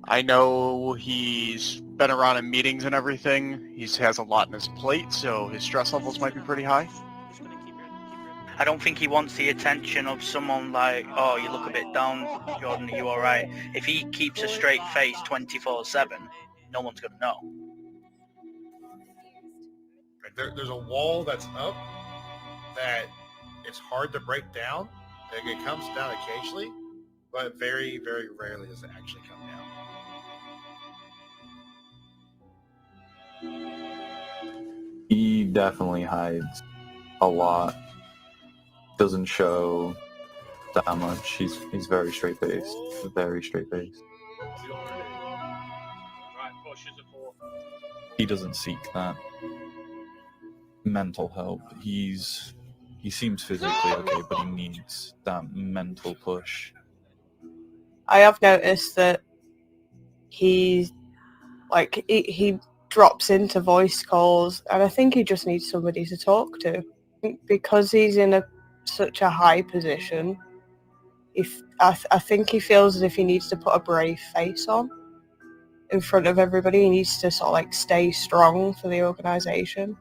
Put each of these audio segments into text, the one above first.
I know he's been around in meetings and everything. He has a lot on his plate, so his stress levels might be pretty high. I don't think he wants the attention of someone like, oh, you look a bit down, Jordan, are you all right? If he keeps a straight face 24/7, no one's going to know. There's a wall that's up that it's hard to break down. It comes down occasionally, but very, very rarely does it actually come down. He definitely hides a lot. Doesn't show that much. He's very straight faced. Very straight faced. He doesn't seek that mental help. He seems physically okay, but he needs that mental push. I have noticed that he drops into voice calls, and I think he just needs somebody to talk to. Because he's in such a high position, I think he feels as if he needs to put a brave face on in front of everybody. He needs to sort of like stay strong for the organisation.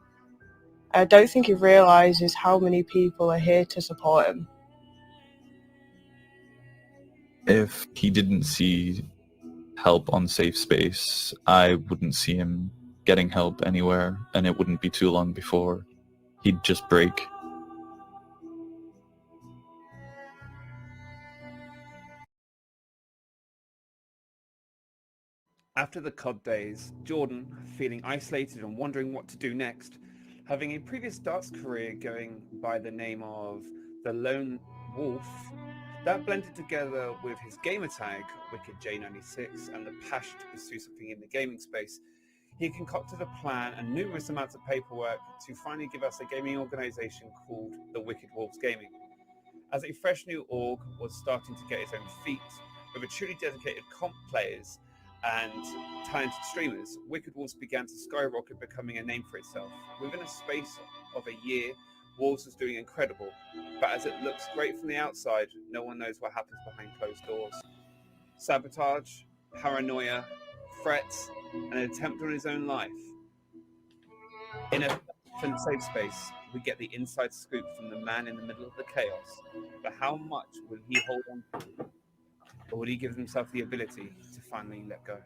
I don't think he realises how many people are here to support him. If he didn't see help on Safe Space, I wouldn't see him getting help anywhere, and it wouldn't be too long before he'd just break. After the COD days, Jordan, feeling isolated and wondering what to do next, having a previous darts career going by the name of the Lone Wolf, that blended together with his gamer tag, WickedJ96, and the passion to pursue something in the gaming space, he concocted a plan and numerous amounts of paperwork to finally give us a gaming organisation called the Wicked Wolves Gaming. As a fresh new org was starting to get its own feet, with a truly dedicated comp players and talented streamers, Wicked Wolves began to skyrocket, becoming a name for itself. Within a space of a year, Wolves was doing incredible, but as it looks great from the outside, no one knows what happens behind closed doors. Sabotage, paranoia, threats, and an attempt on his own life. In a safe space, we get the inside scoop from the man in the middle of the chaos. But how much will he hold on to? Or will he give himself the ability to finally let go?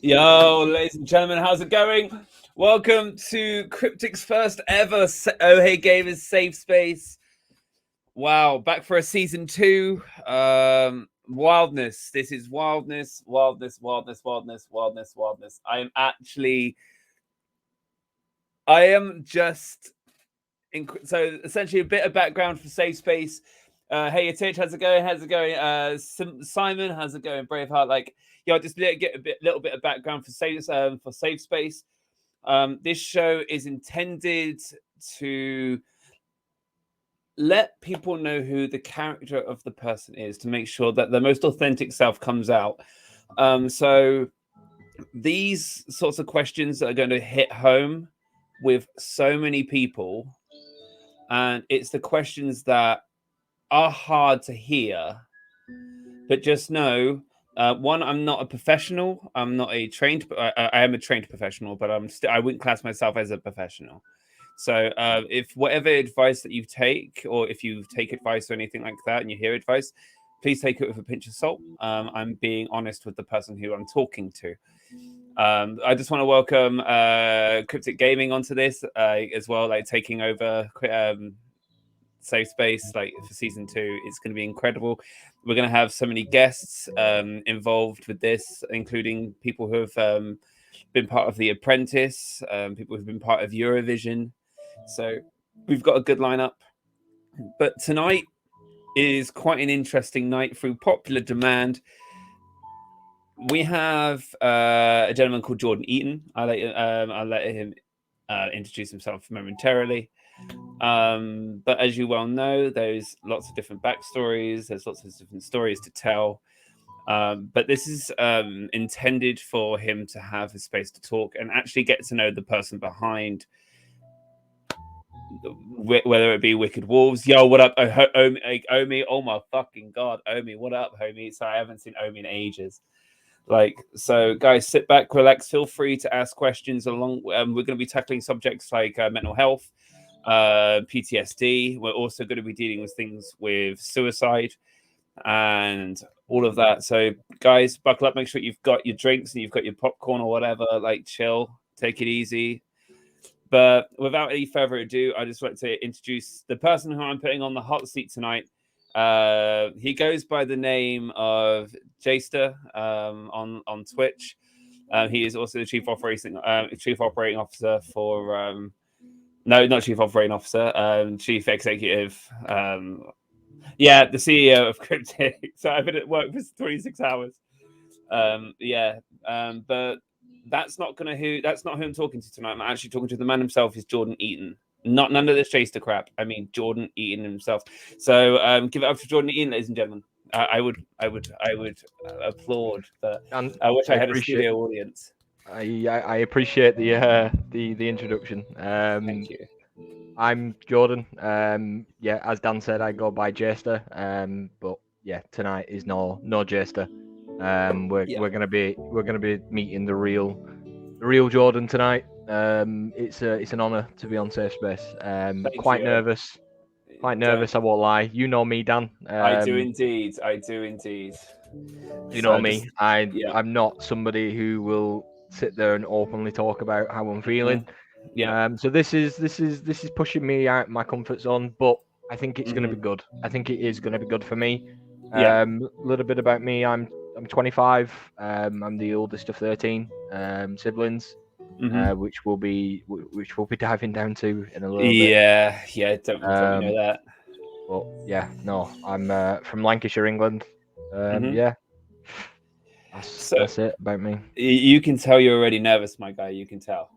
Yo, ladies and gentlemen, how's it going? Welcome to Kryptic's first ever OhHeyGaymer's safe space. Wow, back for a season 2. Wildness. This is wildness. So essentially a bit of background for safe space. Hey, Titch, how's it going? Simon, how's it going? Braveheart, just get a little bit of background for safe space. This show is intended to let people know who the character of the person is, to make sure that the most authentic self comes out. So these sorts of questions are going to hit home with so many people, and it's the questions that are hard to hear, but just know, one, I'm not a professional. I'm not a trained. I am a trained professional, but I wouldn't class myself as a professional. So if whatever advice that you take, or if you take advice or anything like that, and you hear advice, please take it with a pinch of salt. I'm being honest with the person who I'm talking to. I just want to welcome Kryptic Gaming onto this as well, taking over safe space for season 2. It's going to be incredible. We're going to have so many guests involved with this, including people who have been part of The Apprentice, people who've been part of Eurovision. So we've got a good lineup. But tonight is quite an interesting night through popular demand. We have a gentleman called Jordan Eaton. I'll let him introduce himself momentarily. But as you well know, there's lots of different backstories. There's lots of different stories to tell. But this is intended for him to have a space to talk and actually get to know the person behind whether it be Wicked Wolves. Yo, what up, Omi? Oh my fucking god, Omi, what up, homie? Sorry, I haven't seen Omi in ages. Like, so guys, sit back, relax, feel free to ask questions along. We're going to be tackling subjects like mental health, PTSD. We're also going to be dealing with things with suicide and all of that. So guys, buckle up, make sure you've got your drinks and you've got your popcorn or whatever, like chill, take it easy. But without any further ado, I just like to introduce the person who I'm putting on the hot seat tonight. He goes by the name of Jayster on Twitch. He is also the chief operating officer for no, not chief operating officer, chief executive. Yeah, the CEO of Kryptic. So I've been at work for 26 hours. But that's not who I'm talking to tonight. I'm actually talking to the man himself. Is Jordan Eaton. Not none of this Jayster crap. I mean Jordan Eaton himself. So give it up for Jordan Eaton, ladies and gentlemen. I would applaud, but I wish I had a studio audience. I appreciate the introduction. Thank you. I'm Jordan. As Dan said, I go by Jayster. But yeah, tonight is no Jayster. We're gonna be meeting the real Jordan tonight. It's an honor to be on Safe Space. Quite nervous. I won't lie. You know me, Dan. I do indeed. You know me. I'm not somebody who will sit there and openly talk about how I'm feeling. Yeah. So this is pushing me out my comfort zone, but I think it's going to be good. I think it is going to be good for me. A little bit about me. I'm 25. I'm the oldest of 13 siblings, which we'll be diving down to in a little bit. Yeah. Don't know that. But yeah, no, I'm from Lancashire, England. Yeah. That's it about me. You can tell you're already nervous, my guy. You can tell.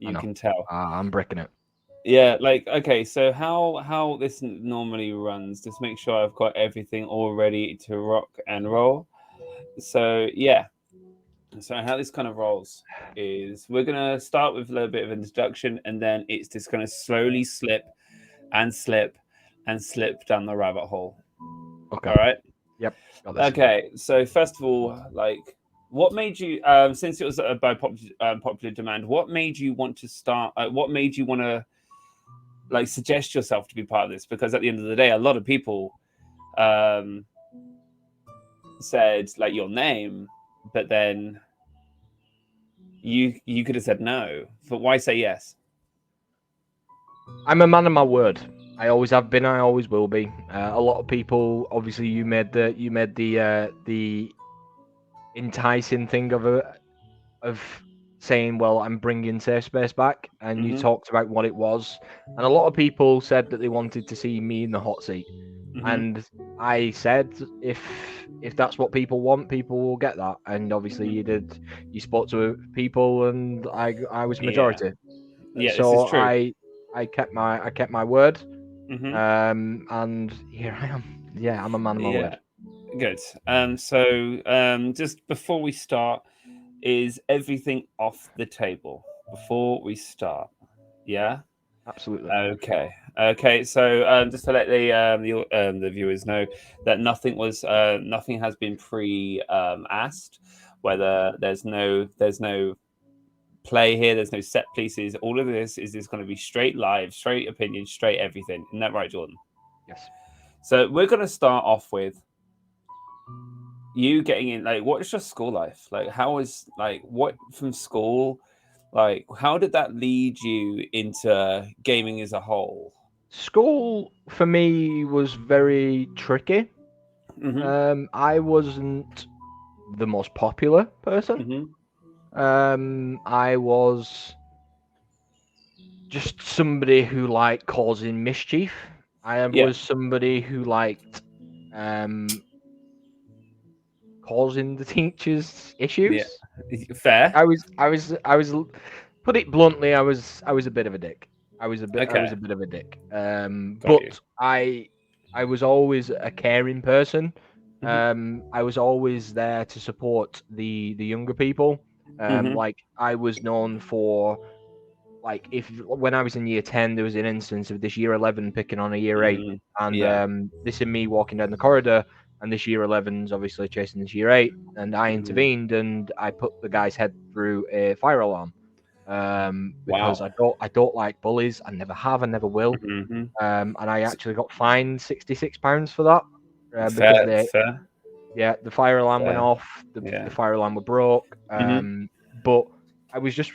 Can tell. I'm breaking it. Yeah, like, okay, so how this normally runs, just make sure I've got everything all ready to rock and roll. So yeah, so how this kind of rolls is we're gonna start with a little bit of an introduction, and then it's just gonna slowly slip and slip and slip down the rabbit hole. Okay. All right. Yep. Got this. Okay. So first of all, like, what made you, since it was by popular demand, what made you want to start? What made you want to, like, suggest yourself to be part of this? Because at the end of the day, a lot of people said, like, your name, but then you could have said no. But why say yes? I'm a man of my word. I always have been. I always will be. A lot of people, obviously, you made the enticing thing of saying, well, I'm bringing Safe Space back, and you talked about what it was, and a lot of people said that they wanted to see me in the hot seat, and I said, if that's what people want, people will get that, and obviously you spoke to people, and I was majority. Yeah, so this is true. I kept my word, and here I am. Yeah, I'm a man of my word. Good. So just before we start, is everything off the table before we start? Yeah. Absolutely. Okay. So just to let the viewers know that nothing has been asked. Whether there's no play here, there's no set pieces. All of this is just going to be straight live, straight opinion, straight everything. Isn't that right, Jordan? Yes. So we're going to start off with you getting in. Like, what is your school life like? How is, like, what from school? Like, how did that lead you into gaming as a whole? School for me was very tricky. I wasn't the most popular person. I was just somebody who liked causing mischief. I was somebody who liked causing the teachers issues. Fair. I was put it bluntly, I was a bit of a dick. I was a bit of a dick. But I was always a caring person. I was always there to support the younger people. Like, I was known for like if when I was in year 10, there was an instance of this year 11 picking on a year 8, and Yeah. this is me walking down the corridor, and this year 11's obviously chasing this year 8, and I intervened and I put the guy's head through a fire alarm. Because Wow. I don't like bullies. I never have, I never will. Mhm. And I actually got fined £66 for that. Because Fair. Fair. the fire alarm went Fair. off. The Yeah. fire alarm were broke. Mhm. But I was just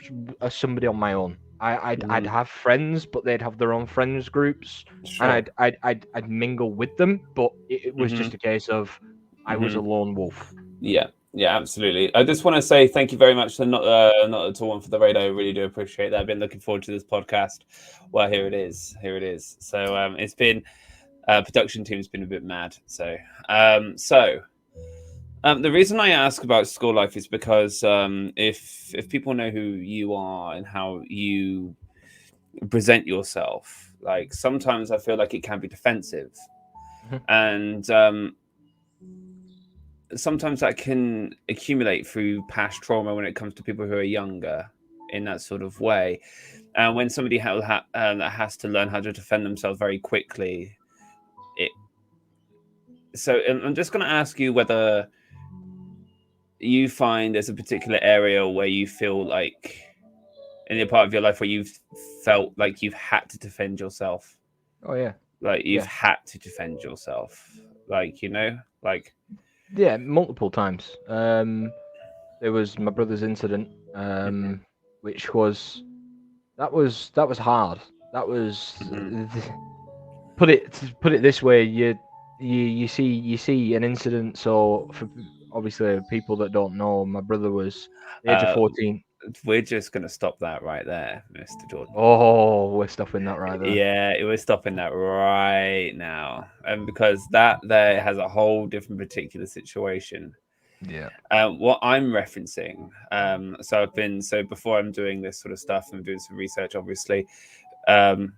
somebody on my own. I'd have friends, but they'd have their own friends groups, Sure. and I'd mingle with them. But it was just a case of I was a lone wolf. Yeah. Yeah, absolutely. I just want to say thank you very much to not at all one for the raid. I really do appreciate that. I've been looking forward to this podcast. Well, here it is. So it's been production team's been a bit mad. So the reason I ask about school life is because if people know who you are and how you present yourself, like sometimes I feel like it can be defensive, and sometimes that can accumulate through past trauma when it comes to people who are younger in that sort of way. And when somebody that has to learn how to defend themselves very quickly, so I'm just going to ask you whether you find there's a particular area where you feel like in a part of your life where you've felt like you've had to defend yourself. Oh yeah. Like you've had to defend yourself. Like, yeah, multiple times. There was my brother's incident, which was that was hard. That was put it this way. You see an incident. So for obviously people that don't know, my brother was the age of 14. We're just going to stop that right there, Mr. Jordan. Oh, we're stopping that right there. Yeah, we're stopping that right now. And because that there has a whole different particular situation. Yeah. What I'm referencing, so before I'm doing this sort of stuff, I'm doing some research, obviously. We're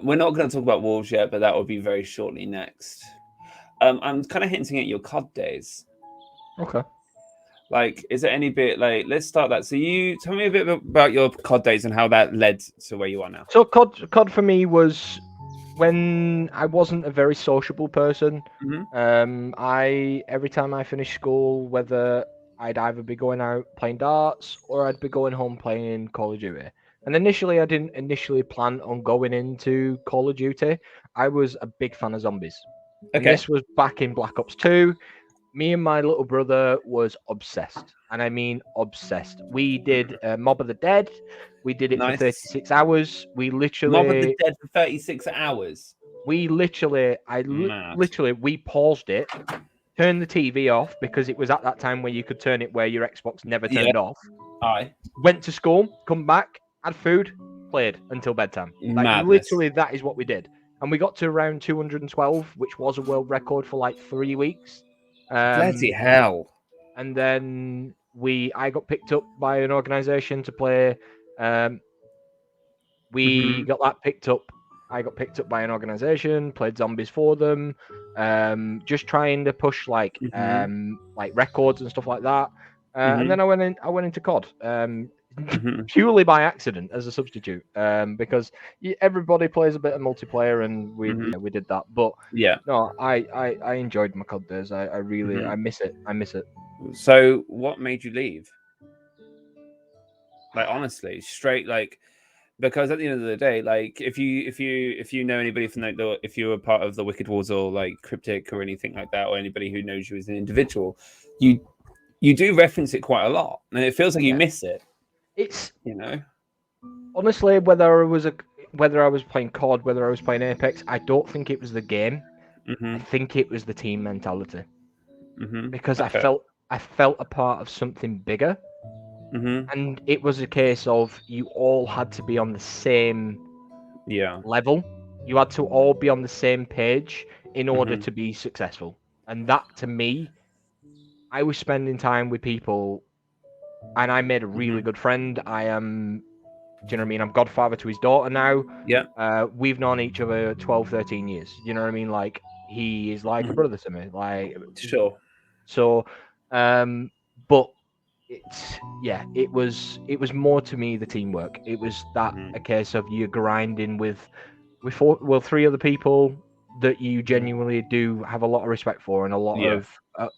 not going to talk about wolves yet, but that will be very shortly next. I'm kind of hinting at your COD days. Okay. Like, is there any bit like? Let's start that. So, you tell me a bit about your COD days and how that led to where you are now. So, COD for me was when I wasn't a very sociable person. Every time I finished school, whether I'd either be going out playing darts or I'd be going home playing Call of Duty. And initially, I didn't plan on going into Call of Duty. I was a big fan of zombies. And this was back in Black Ops 2. Me and my little brother was obsessed, and I mean obsessed. We did Mob of the Dead. We did it for 36 hours. We literally Mob of the Dead for 36 hours. We literally, we paused it, turned the TV off because it was at that time where you could turn it where your Xbox never turned off. Went to school, come back, had food, played until bedtime. Like, literally, that is what we did. And we got to around 212, which was a world record for like 3 weeks. Bloody hell! And then I got picked up by an organization to play. We got that picked up. I got picked up by an organization, played zombies for them, just trying to push like records and stuff like that. And then I went into COD. Purely by accident as a substitute, because everybody plays a bit of multiplayer, and we did that. But no, I enjoyed my COD days. I really I miss it. So, what made you leave? Like, honestly, straight, like, because at the end of the day, like, if you know anybody from if you were part of the Wicked Wars or like Kryptic or anything like that, or anybody who knows you as an individual, you do reference it quite a lot, and it feels like you miss it. It's honestly, whether I was playing COD, whether I was playing Apex, I don't think it was the game. I think it was the team mentality, because I felt a part of something bigger, and it was a case of you all had to be on the same level. You had to all be on the same page in order to be successful, and that to me, I was spending time with people. And I made a really good friend. I am, do you know what I mean? I'm godfather to his daughter now. Yeah. We've known each other 12, 13 years. You know what I mean? Like, he is like a brother to me. Like, sure. So, but it was more to me the teamwork. It was that a case of you grinding with three other people that you genuinely do have a lot of respect for and a lot of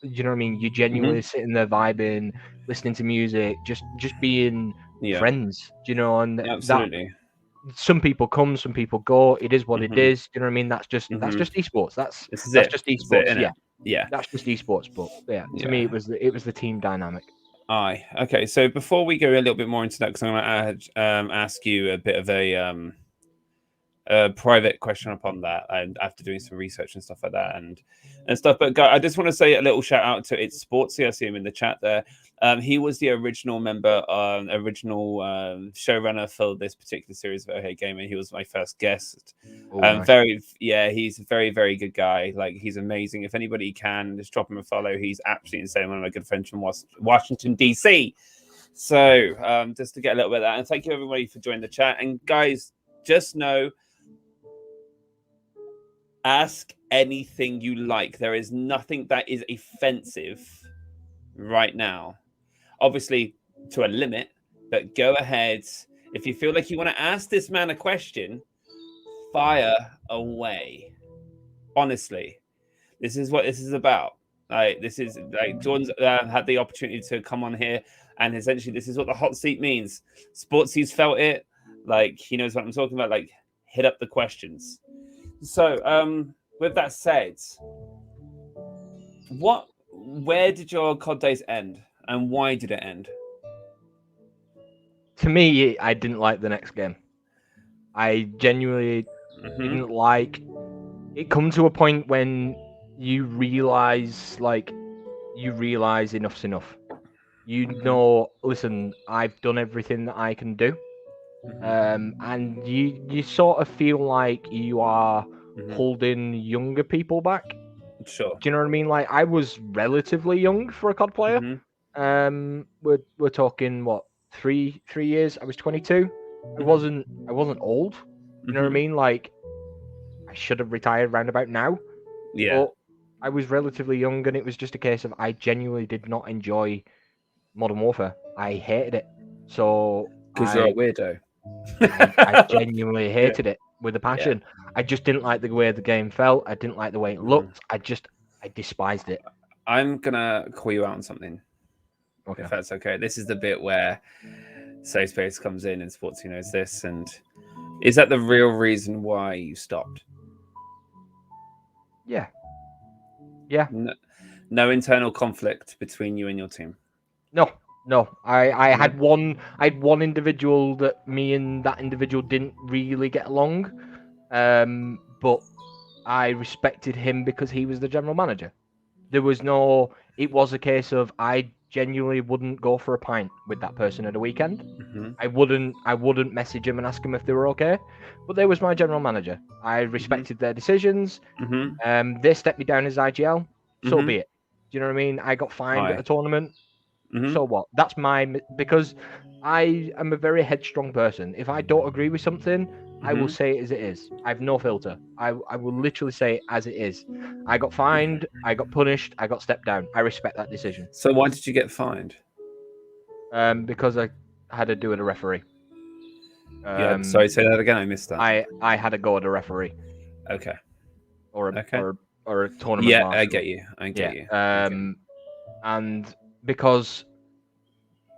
you know what I mean. You genuinely sitting there vibing, listening to music, just being friends. You know, and Absolutely. some people come, some people go. It is what it is. You know what I mean? That's just esports. That's just esports. Yeah. That's just esports. But to me, it was the team dynamic. Aye. Okay. So before we go a little bit more into that, because I'm going to ask you a bit of a private question upon that, and after doing some research and stuff like that, and stuff. But guy, I just want to say a little shout out to It's Sportsy. I see him in the chat there. He was the original member, showrunner for this particular series of OhHeyGaymer. He was my first guest. Nice. He's a very, very good guy. Like, he's amazing. If anybody can, just drop him a follow. He's absolutely insane. One of my good friends from Washington, DC. So just to get a little bit of that, and thank you everybody for joining the chat. And guys, just know, ask anything you like. There is nothing that is offensive right now. Obviously, to a limit, but go ahead. If you feel like you want to ask this man a question, fire away. Honestly, this is what this is about. Like, this is like Jordan's had the opportunity to come on here, and essentially, this is what the hot seat means. Sportsy's felt it. Like, he knows what I'm talking about. Like, hit up the questions. So, with that said, where did your COD days end, and why did it end? To me, I didn't like the next game. I genuinely didn't like. It come to a point when you realize enough's enough. You know, listen, I've done everything that I can do. And you sort of feel like you are holding younger people back. Sure. Do you know what I mean? Like, I was relatively young for a COD player. We're talking what, three years? I was 22. I wasn't old. You know what I mean? Like, I should have retired round about now. Yeah. But I was relatively young, and it was just a case of I genuinely did not enjoy Modern Warfare. I hated it. So because you're a weirdo. I genuinely hated it with a passion. I just didn't like the way the game felt. I didn't like the way it looked. I despised it. I'm gonna call you out on something. Okay. If that's okay. This is the bit where Safe Space comes in and Sportsy knows this. And is that the real reason why you stopped? Yeah. Yeah. No internal conflict between you and your team? No. I had one individual that me and that individual didn't really get along. But I respected him because he was the general manager. It was a case of I genuinely wouldn't go for a pint with that person at a weekend. I wouldn't message him and ask him if they were okay. But they was my general manager. I respected their decisions. They stepped me down as IGL. So be it. Do you know what I mean? I got fined at a tournament. So what? That's because I am a very headstrong person. If I don't agree with something, I will say it as it is. I have no filter. I will literally say it as it is. I got fined. I got punished. I got stepped down. I respect that decision. So why did you get fined? Because I had to do it a referee. Sorry, say that again. I missed that. I had to go at a referee. Okay. Or a tournament. Yeah, marshal. I get you. You. And because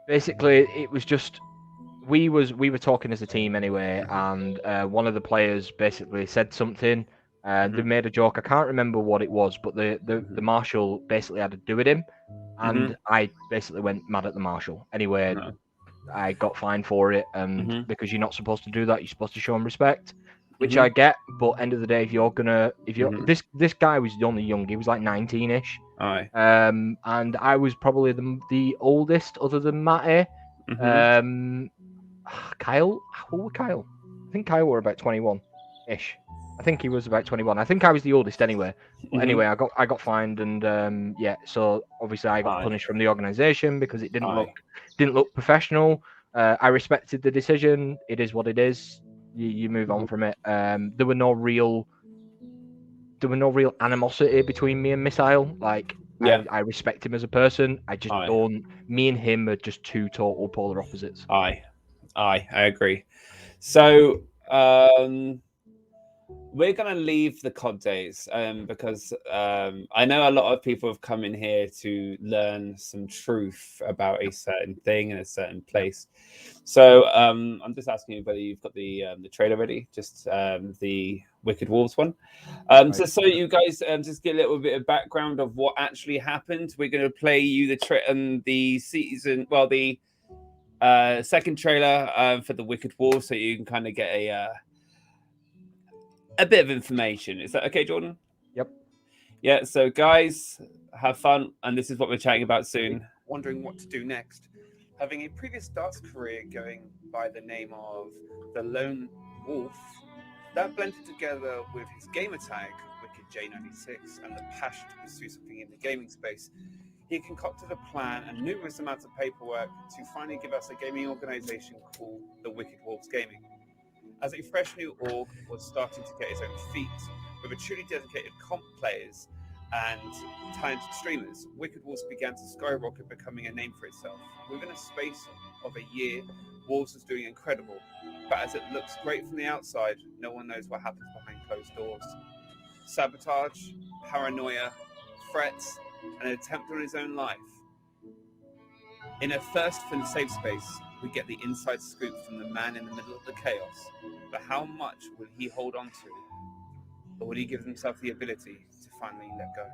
basically it was just we were talking as a team anyway, and one of the players basically said something. They made a joke. I can't remember what it was, but the marshal basically had to do with him, and I basically went mad at the marshal. Anyway, I got fined for it, and because you're not supposed to do that, you're supposed to show him respect, which I get. But end of the day, this guy was only young. He was like 19-ish. Aye. And I was probably the oldest, other than Matty. Kyle, how old was Kyle? I think Kyle were about 21-ish. I think he was about 21. I think I was the oldest anyway. But anyway, I got fined, and so obviously I got punished from the organisation because it didn't look professional. I respected the decision. It is what it is. You move on from it. There were no real animosity between me and Missile. Like, Yeah. I respect him as a person. I just Aye. don't. Me and him are just two total polar opposites. I agree. So we're gonna leave the COD days because I know a lot of people have come in here to learn some truth about a certain thing in a certain place. So I'm just asking you whether you've got the trailer ready, just the Wicked Wolves one. So you guys just get a little bit of background of what actually happened. We're gonna play you the season, well, the second trailer for the Wicked Wolves, so you can kind of get a bit of information. Is that okay, Jordan? Yep. Yeah, so guys, have fun, and this is what we're chatting about soon. Wondering what to do next. Having a previous darts career going by the name of the Lone Wolf, that blended together with his gamer tag, Wicked J96, and the passion to pursue something in the gaming space, he concocted a plan and numerous amounts of paperwork to finally give us a gaming organization called the Wicked Wolves Gaming. As a fresh new org was starting to get its own feet, with a truly dedicated comp players and talented streamers, Wicked Wolves began to skyrocket, becoming a name for itself. Within a space of a year, Wolves was doing incredible, but as it looks great from the outside, no one knows what happens behind closed doors. Sabotage, paranoia, threats, and an attempt on his own life. In a thirst for the safe space, we get the inside scoop from the man in the middle of the chaos. But how much will he hold on to? Or will he give himself the ability to finally let go?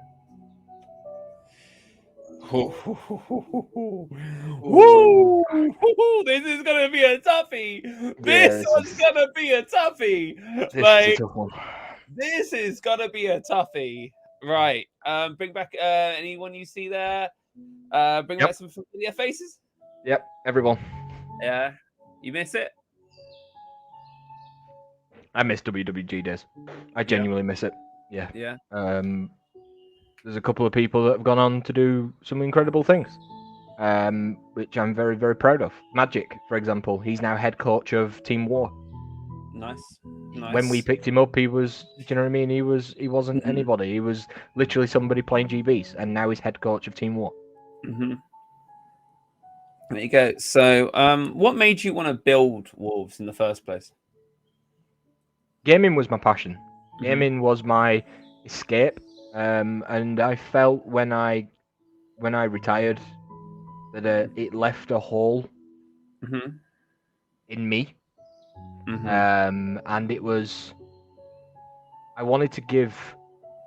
Woo! This is gonna be a toughie. This one's gonna be a toughie. This is a tough one. This is gonna be a toughie. Right. Bring back anyone you see there. Bring back some familiar faces. Yep, everyone. Yeah. You miss it? I miss WWG days. I genuinely miss it. Yeah. Yeah. There's a couple of people that have gone on to do some incredible things, which I'm very, very proud of. Magic, for example, he's now head coach of Team War. Nice. When we picked him up, he was, do you know what I mean? He wasn't anybody. He was literally somebody playing GBs, and now he's head coach of Team War. Mm-hmm. There you go. So, what made you want to build Wolves in the first place? Gaming was my passion. Gaming was my escape, and I felt when I retired that it left a hole in me, and it was, I wanted to give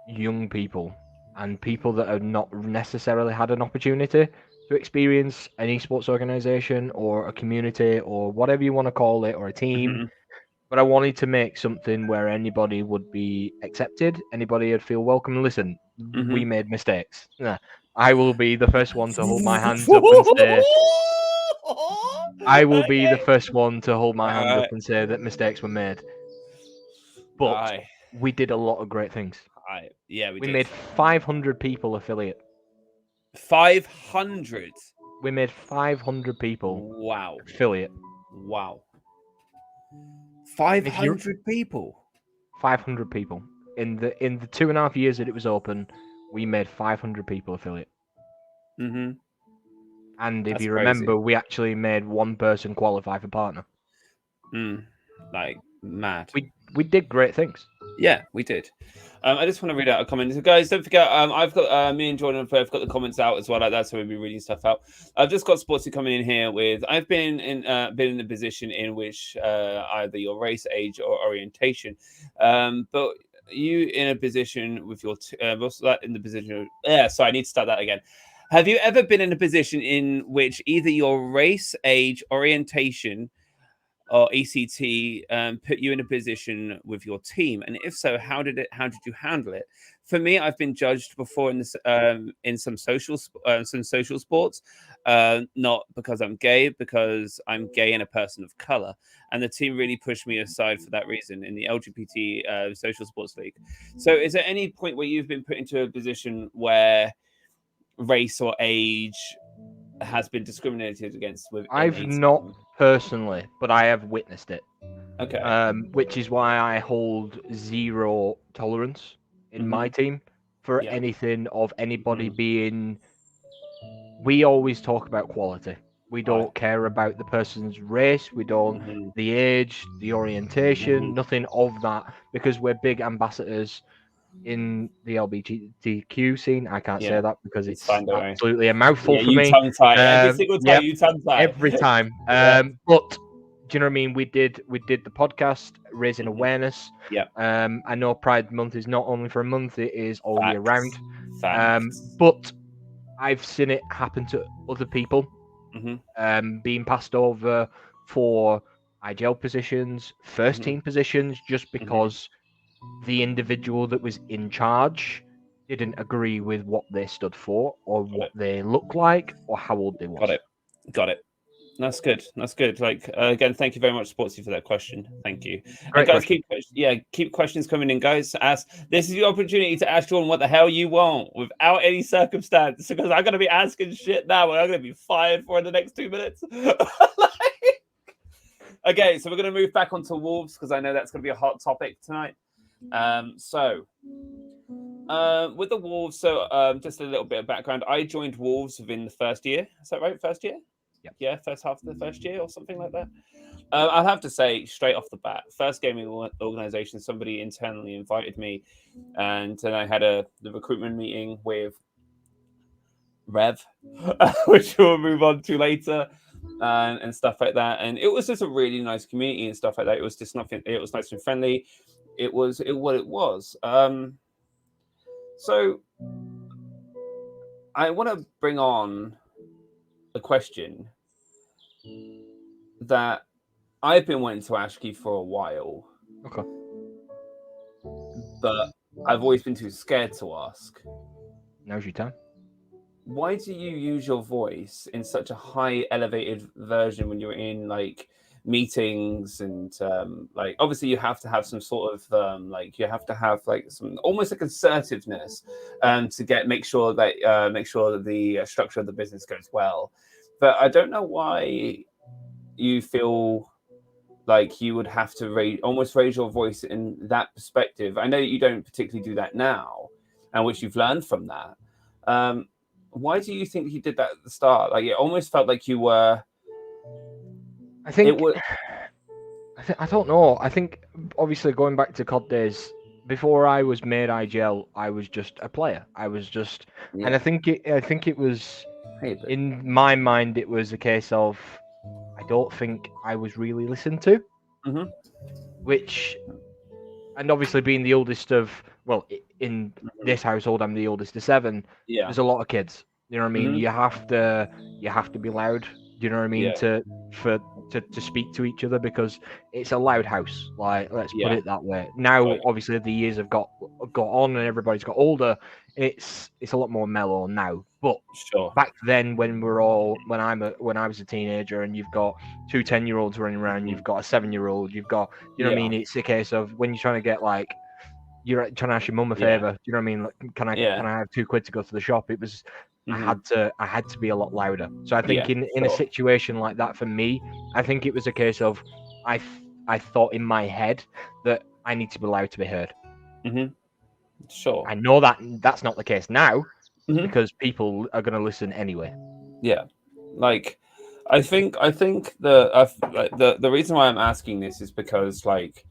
young people and people that have not necessarily had an opportunity to experience an esports organization or a community or whatever you want to call it, or a team. But I wanted to make something where anybody would be accepted, anybody would feel welcome. Listen, we made mistakes. I will be the first one to hold my hands up and say, I will be the first one to hold my hands up and say that mistakes were made. But we did a lot of great things. Yeah, we made 500 people affiliate. 500? We made 500 people affiliate. Wow. 500 people? 500 people. In the 2.5 years that it was open, we made 500 people affiliate. And if you remember, we actually made one person qualify for partner. Like mad. We did great things. Yeah, we did. I just want to read out a comment. So guys, don't forget, I've got me and Jordan have got the comments out as well. Like that, so we'll be reading stuff out. I've just got Sportsy coming in here with. I've been in a position in which either your race, age, or orientation, but you in a position with your what's that in the position? Sorry, I need to start that again. Have you ever been in a position in which either your race, age, orientation, or ECT put you in a position with your team, and if so, how did you handle it? For me, I've been judged before in this in some social sports, not because I'm gay, because I'm gay and a person of color, and the team really pushed me aside for that reason in the LGBT social sports league. So, is there any point where you've been put into a position where race or age has been discriminated against? I've not personally, but I have witnessed it. Okay. Which is why I hold zero tolerance in my team. for Yeah. anything of anybody being. We always talk about quality. We don't care about the person's race. We don't the age, the orientation, nothing of that, because we're big ambassadors in the LGBTQ scene. I can't say that because it's fine, don't worry. absolutely a mouthful Yeah, for you me. tongue tie. Every single time Yep, you tongue tie. every time. Yeah. But do you know what I mean? We did the podcast raising awareness. Yeah. I know Pride Month is not only for a month; it is all year round. Facts. But I've seen it happen to other people, being passed over for IGL positions, first team positions, just because the individual that was in charge didn't agree with what they stood for, or what they looked like, or how old they was. Got it. That's good. That's good. Like again, thank you very much, Sportsy, for that question. Thank you. Great and guys, question. keep questions coming in, guys. This is your opportunity to ask Jordan what the hell you want without any circumstance, because I'm gonna be asking shit now, and I'm gonna be fired for the next 2 minutes. Okay, so we're gonna move back onto Wolves because I know that's gonna be a hot topic tonight. With the Wolves, just a little bit of background. I joined Wolves within the first year. Is that right? First year? Yep. Yeah, first half of the first year or something like that. I'll have to say straight off the bat, first gaming organization, somebody internally invited me, and then I had the recruitment meeting with Rev, which we'll move on to later, and stuff like that. And it was just a really nice community and stuff like that. It was just nothing. It was nice and friendly. It was what it was. So I want to bring on a question that I've been wanting to ask you for a while. Okay. But I've always been too scared to ask. Now's your time. Why do you use your voice in such a high elevated version when you're in like meetings and like obviously you have to have some sort of like you have to have like some almost like assertiveness to make sure that the structure of the business goes well, but I don't know why you feel like you would have to almost raise your voice in that perspective. I know you don't particularly do that now, and which you've learned from that. Why do you think you did that at the start? Like it almost felt like you were. I think I don't know. I think obviously going back to COD days, before I was made IGL, I was just a player. I was just, and I think it was in my mind. It was a case of I don't think I was really listened to, which, and obviously being the oldest of in this household, I'm the oldest of 7. Yeah, there's a lot of kids. You know what I mean? You have to be loud. Do you know what I mean? To speak to each other, because it's a loud house. Like, let's put it that way. Now, obviously, the years have got on and everybody's got older. It's a lot more mellow now. But back then, when I was a teenager, and you've got 2 10-year-olds running around, you've got a 7-year-old, you've got, you know what I mean? It's a case of when you're trying to get like, you're trying to ask your mum a favor. Do you know what I mean? Like, can I have £2 to go to the shop? It was I had to be a lot louder. So I think in a situation like that, for me, I think it was a case of I thought in my head that I need to be loud to be heard. Sure. I know that that's not the case now, because people are going to listen anyway. Yeah, like I think the reason why I'm asking this is because, like,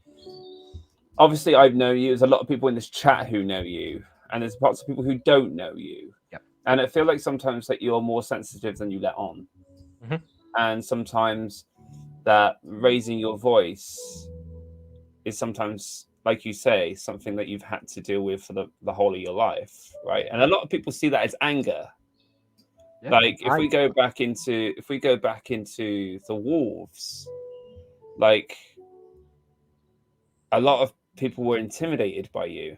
obviously I know you. There's a lot of people in this chat who know you, and there's lots of people who don't know you. Yep. And I feel like sometimes that you're more sensitive than you let on, and sometimes that raising your voice is sometimes, like you say, something that you've had to deal with for the whole of your life, right? And a lot of people see that as anger. Yeah, like if we go back into the Wolves, like a lot of people were intimidated by you,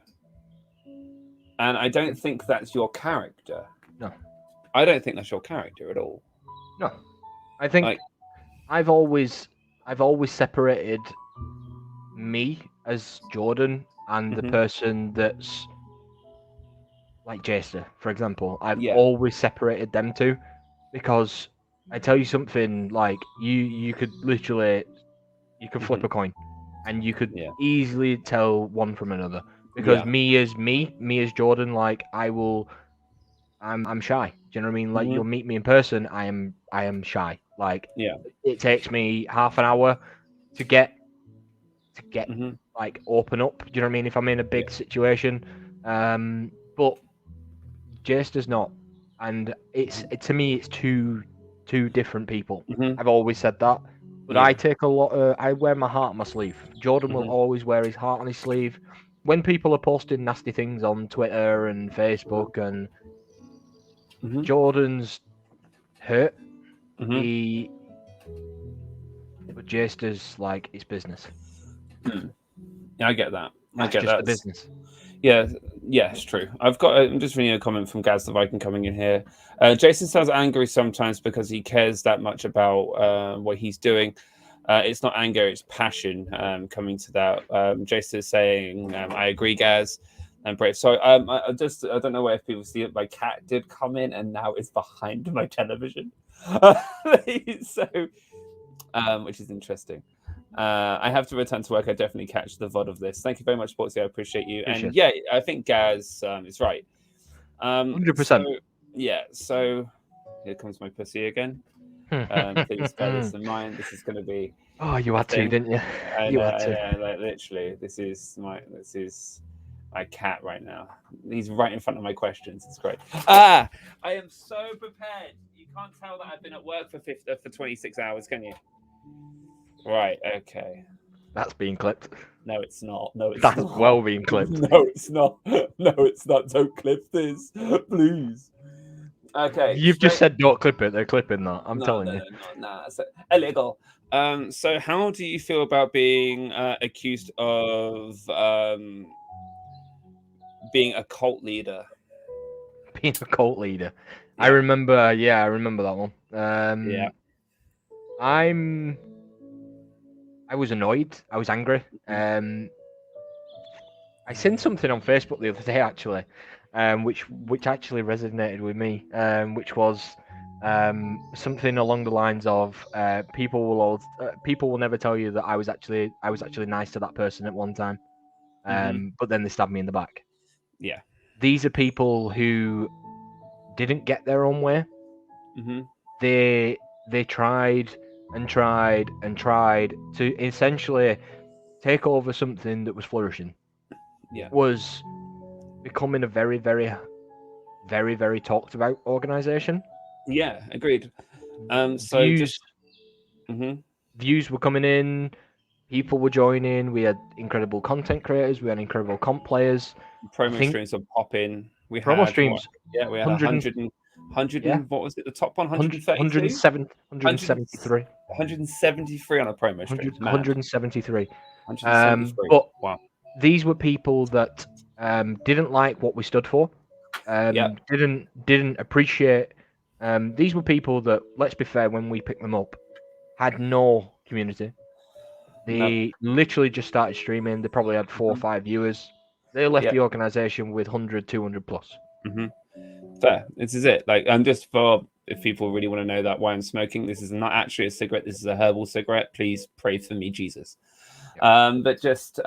and I don't think that's your character. No, I don't think that's your character at all. No, I think I've always separated me as Jordan and the person that's like Jayster, for example. I've always separated them two, because I tell you something, like you could literally flip a coin and you could easily tell one from another. because Yeah. me as Jordan, like I'm shy. Do you know what I mean? Like Mhm. you'll meet me in person, I am shy. Like Yeah. it takes me half an hour to get Mhm. like open up. Do you know what I mean? If I'm in a big situation, but Jayster's not, and to me it's two different people. Mhm. I've always said that, but Yeah. I take a lot. I wear my heart on my sleeve. Jordan will Mhm. always wear his heart on his sleeve. When people are posting nasty things on Twitter and Facebook, and Mhm. Jordan's hurt, Mhm. but Jayster's like it's business. Yeah, I get that. I That's get just that. the business. Yeah, yeah, it's true. I'm just reading a comment from Gaz the Viking coming in here. Jason sounds angry sometimes because he cares that much about what he's doing. It's not anger, it's passion coming to that. Jason is saying, I agree, Gaz. And Brave. So I don't know where if people see it. My cat did come in and now it's behind my television. So, which is interesting. I have to return to work. I definitely catch the VOD of this. Thank you very much, Sportsy. I appreciate you. And Appreciate yeah, I think Gaz is right. 100%. So, yeah, so here comes my pussy again. Please bear this in mind. This is going to be Oh, you a had to, thing. didn't you? I You know, had to. I know, like, literally, this is my cat right now. He's right in front of my questions. It's great. I am so prepared. You can't tell that I've been at work for 26 hours, can you? Right. Okay. That's being clipped. No, it's not. No, it's That's not. well being clipped. No, it's not. No, it's not. Don't clip this, please. Okay. You've just said don't clip it. They're clipping that. I'm telling you. No, it's illegal. So how do you feel about being accused of being a cult leader? Being a cult leader. Yeah. I remember that one. Yeah. I was annoyed. I was angry. I seen something on Facebook the other day actually, which actually resonated with me. Which was something along the lines of people will never tell you that I was actually nice to that person at one time, but then they stabbed me in the back. Yeah. These are people who didn't get their own way. They tried and tried and tried to essentially take over something that was flourishing. Yeah. Was becoming a very, very, very, very talked about organization. Yeah, agreed. Views were coming in, people were joining. We had incredible content creators. We had incredible comp players. Promo streams were popping. We promo had streams. Yeah, we had 100 and what was it? The top one, 173. 173 on a promo stream. 173. 173. But wow. These were people that didn't like what we stood for. Didn't appreciate. These were people that, let's be fair, when we picked them up, had no community. They literally just started streaming. They probably had 4 or 5 viewers. They left the organization with 100, 200 plus. Fair. This is it. Like, just for if people really want to know that why I'm smoking, this is not actually a cigarette. This is a herbal cigarette. Please pray for me, Jesus. But just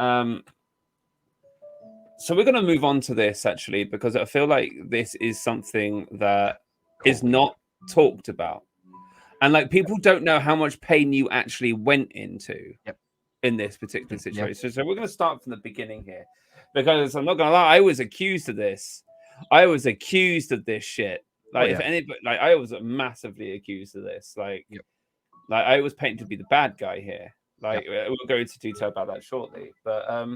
so we're going to move on to this actually, because I feel like this is something that is not talked about, and like people don't know how much pain you actually went into in this particular situation. So we're going to start from the beginning here, because I'm not going to lie, I was accused of this. I was accused of this shit. Like, if anybody, like, I was massively accused of this. Like I was painted to be the bad guy here. Like, we'll go into detail about that shortly. But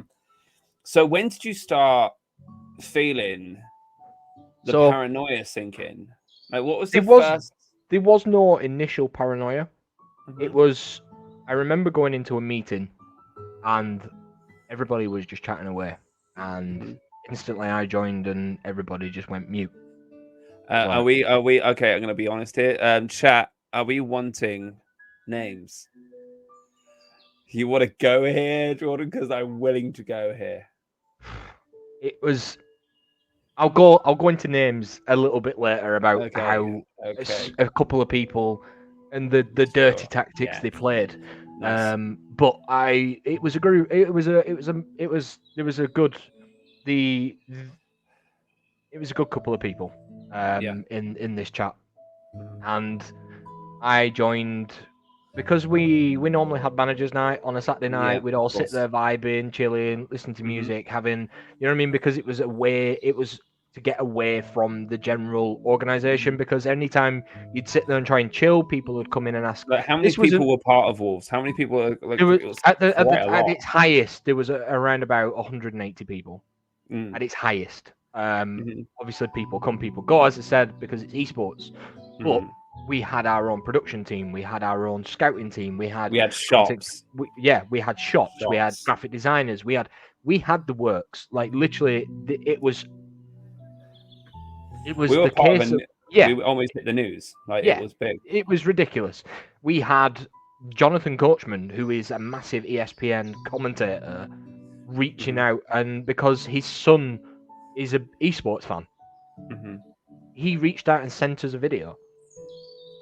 so when did you start feeling the paranoia sink in? Like, what was the first? There was no initial paranoia. It was. I remember going into a meeting, and everybody was just chatting away, and instantly I joined, and everybody just went mute. Are we okay? I'm going to be honest here. Chat, are we wanting names? You want to go here, Jordan? Because I'm willing to go here. It was. I'll go into names a little bit later about how a couple of people and the dirty tactics they played. Nice. But it was a group. There was a good it was a good couple of people Yeah. in this chat, and I joined because we normally had managers night on a Saturday night. Yeah, We'd all of sit course. there vibing, chilling, listening to Mhm. music, having, you know what I mean, because it was to get away from the general organization, because anytime you'd sit there and try and chill, people would come in and ask. Like, how many This wasn't- people were part of Wolves? How many people were like? There was, It was at quite a lot. its highest, there was around about 180 people. Mm. At its highest. Mhm. Obviously, people come, people go, as I said, because it's esports. But Mhm. we had our own production team, we had our own scouting team, we had shops. we had shops, we had Shops. graphic designers, we had the works. Like literally, it was We were the part case of of, yeah, we almost hit the news. Like Yeah. it was big. it was ridiculous. We had Jonathan Coachman, who is a massive ESPN commentator, reaching Mhm. out, and because his son is a esports fan, Mm-hmm. he reached out and sent us a video.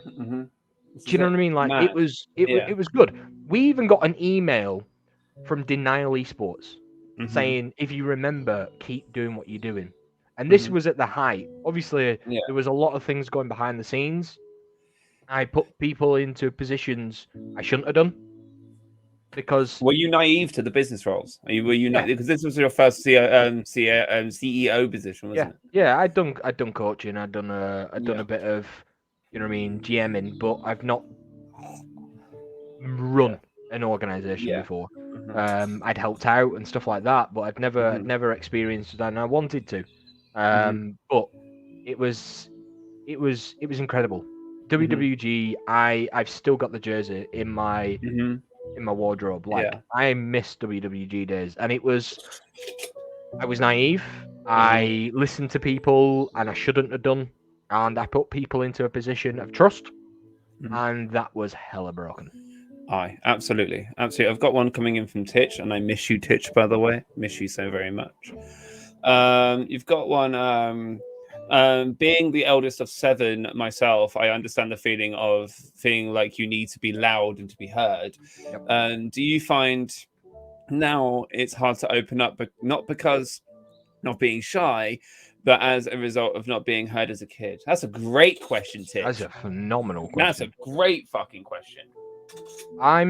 Mm-hmm. Do you know what I mean? Like mad. it was Yeah. it was good. We even got an email from Denial Esports Mhm. saying, if you remember, keep doing what you're doing. And this Mhm. was at the height. Obviously, Yeah. there was a lot of things going behind the scenes. I put people into positions I shouldn't have done because Were you naive to the business roles? Were you Yeah. because this was your first CEO position, wasn't it? yeah, I'd done coaching, I'd done Yeah. a bit of, you know what I mean, GMing, but I've not run an organization Yeah. before. Mhm. I'd helped out and stuff like that, but I'd Mhm. never experienced that, and I wanted to. Mhm. But it was incredible. WWG, I've still got the jersey in my Mhm. wardrobe. Like Yeah. I miss WWG days, and I was naive. I listened to people, and I shouldn't have done, and I put people into a position of trust, and that was hella broken. Aye, absolutely. I've got one coming in from Titch, and I miss you, Titch, by the way. Miss you so very much. You've got one. Being the eldest of 7 myself, I understand the feeling of feeling like you need to be loud and to be heard. Yep. Do you find now it's hard to open up, but not because not being shy, but as a result of not being heard as a kid? That's a great question, Titch. That's a phenomenal That's question. a great fucking question. I